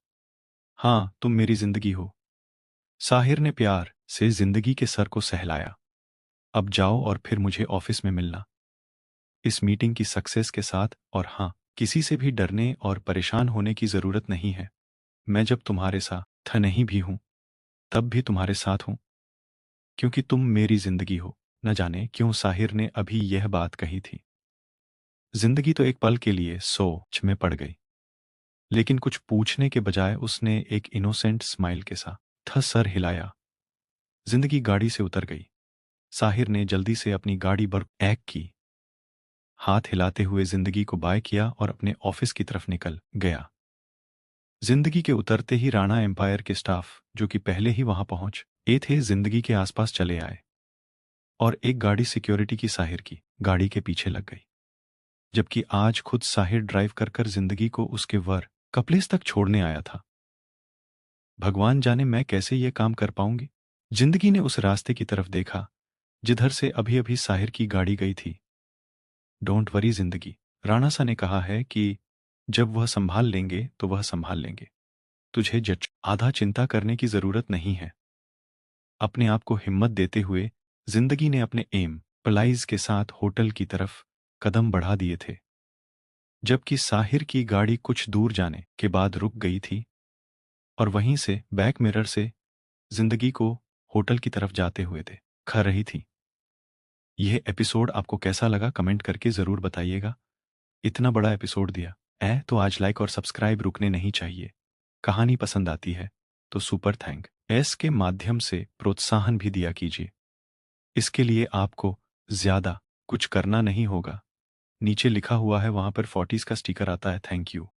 हाँ, तुम मेरी जिंदगी हो। साहिर ने प्यार से जिंदगी के सर को सहलाया। अब जाओ और फिर मुझे ऑफिस में मिलना, इस मीटिंग की सक्सेस के साथ। और हाँ, किसी से भी डरने और परेशान होने की जरूरत नहीं है। मैं जब तुम्हारे साथ नहीं भी हूं, तब भी तुम्हारे साथ हूं, क्योंकि तुम मेरी जिंदगी हो। न जाने क्यों साहिर ने अभी यह बात कही थी। जिंदगी तो एक पल के लिए सोच में पड़ गई, लेकिन कुछ पूछने के बजाय उसने एक इनोसेंट स्माइल के साथ सर हिलाया। जिंदगी गाड़ी से उतर गई। साहिर ने जल्दी से अपनी गाड़ी एक की, हाथ हिलाते हुए जिंदगी को बाय किया और अपने ऑफिस की तरफ निकल गया। जिंदगी के उतरते ही राणा एम्पायर के स्टाफ, जो कि पहले ही वहां पहुंच थे, जिंदगी के आसपास चले आए और एक गाड़ी सिक्योरिटी की साहिर की गाड़ी के पीछे लग गई। जबकि आज खुद साहिर ड्राइव कर कर जिंदगी को उसके कपलेस तक छोड़ने आया था। भगवान जाने मैं कैसे ये काम कर पाऊंगी। जिंदगी ने उस रास्ते की तरफ देखा जिधर से अभी अभी साहिर की गाड़ी गई थी। डोंट वरी जिंदगी, राणा सा ने कहा है कि जब वह संभाल लेंगे तो वह संभाल लेंगे। तुझे आधा चिंता करने की जरूरत नहीं है। अपने आप को हिम्मत देते हुए जिंदगी ने अपने एम पलाइज के साथ होटल की तरफ कदम बढ़ा दिए थे। जबकि साहिर की गाड़ी कुछ दूर जाने के बाद रुक गई थी और वहीं से बैक मिरर से जिंदगी को होटल की तरफ जाते हुए खा रही थी। यह एपिसोड आपको कैसा लगा कमेंट करके ज़रूर बताइएगा। इतना बड़ा एपिसोड दिया तो आज लाइक और सब्सक्राइब रुकने नहीं चाहिए। कहानी पसंद आती है तो सुपर थैंक एस के माध्यम से प्रोत्साहन भी दिया कीजिए। इसके लिए आपको ज़्यादा कुछ करना नहीं होगा। नीचे लिखा हुआ है, वहां पर 40s का स्टिकर आता है। Thank you.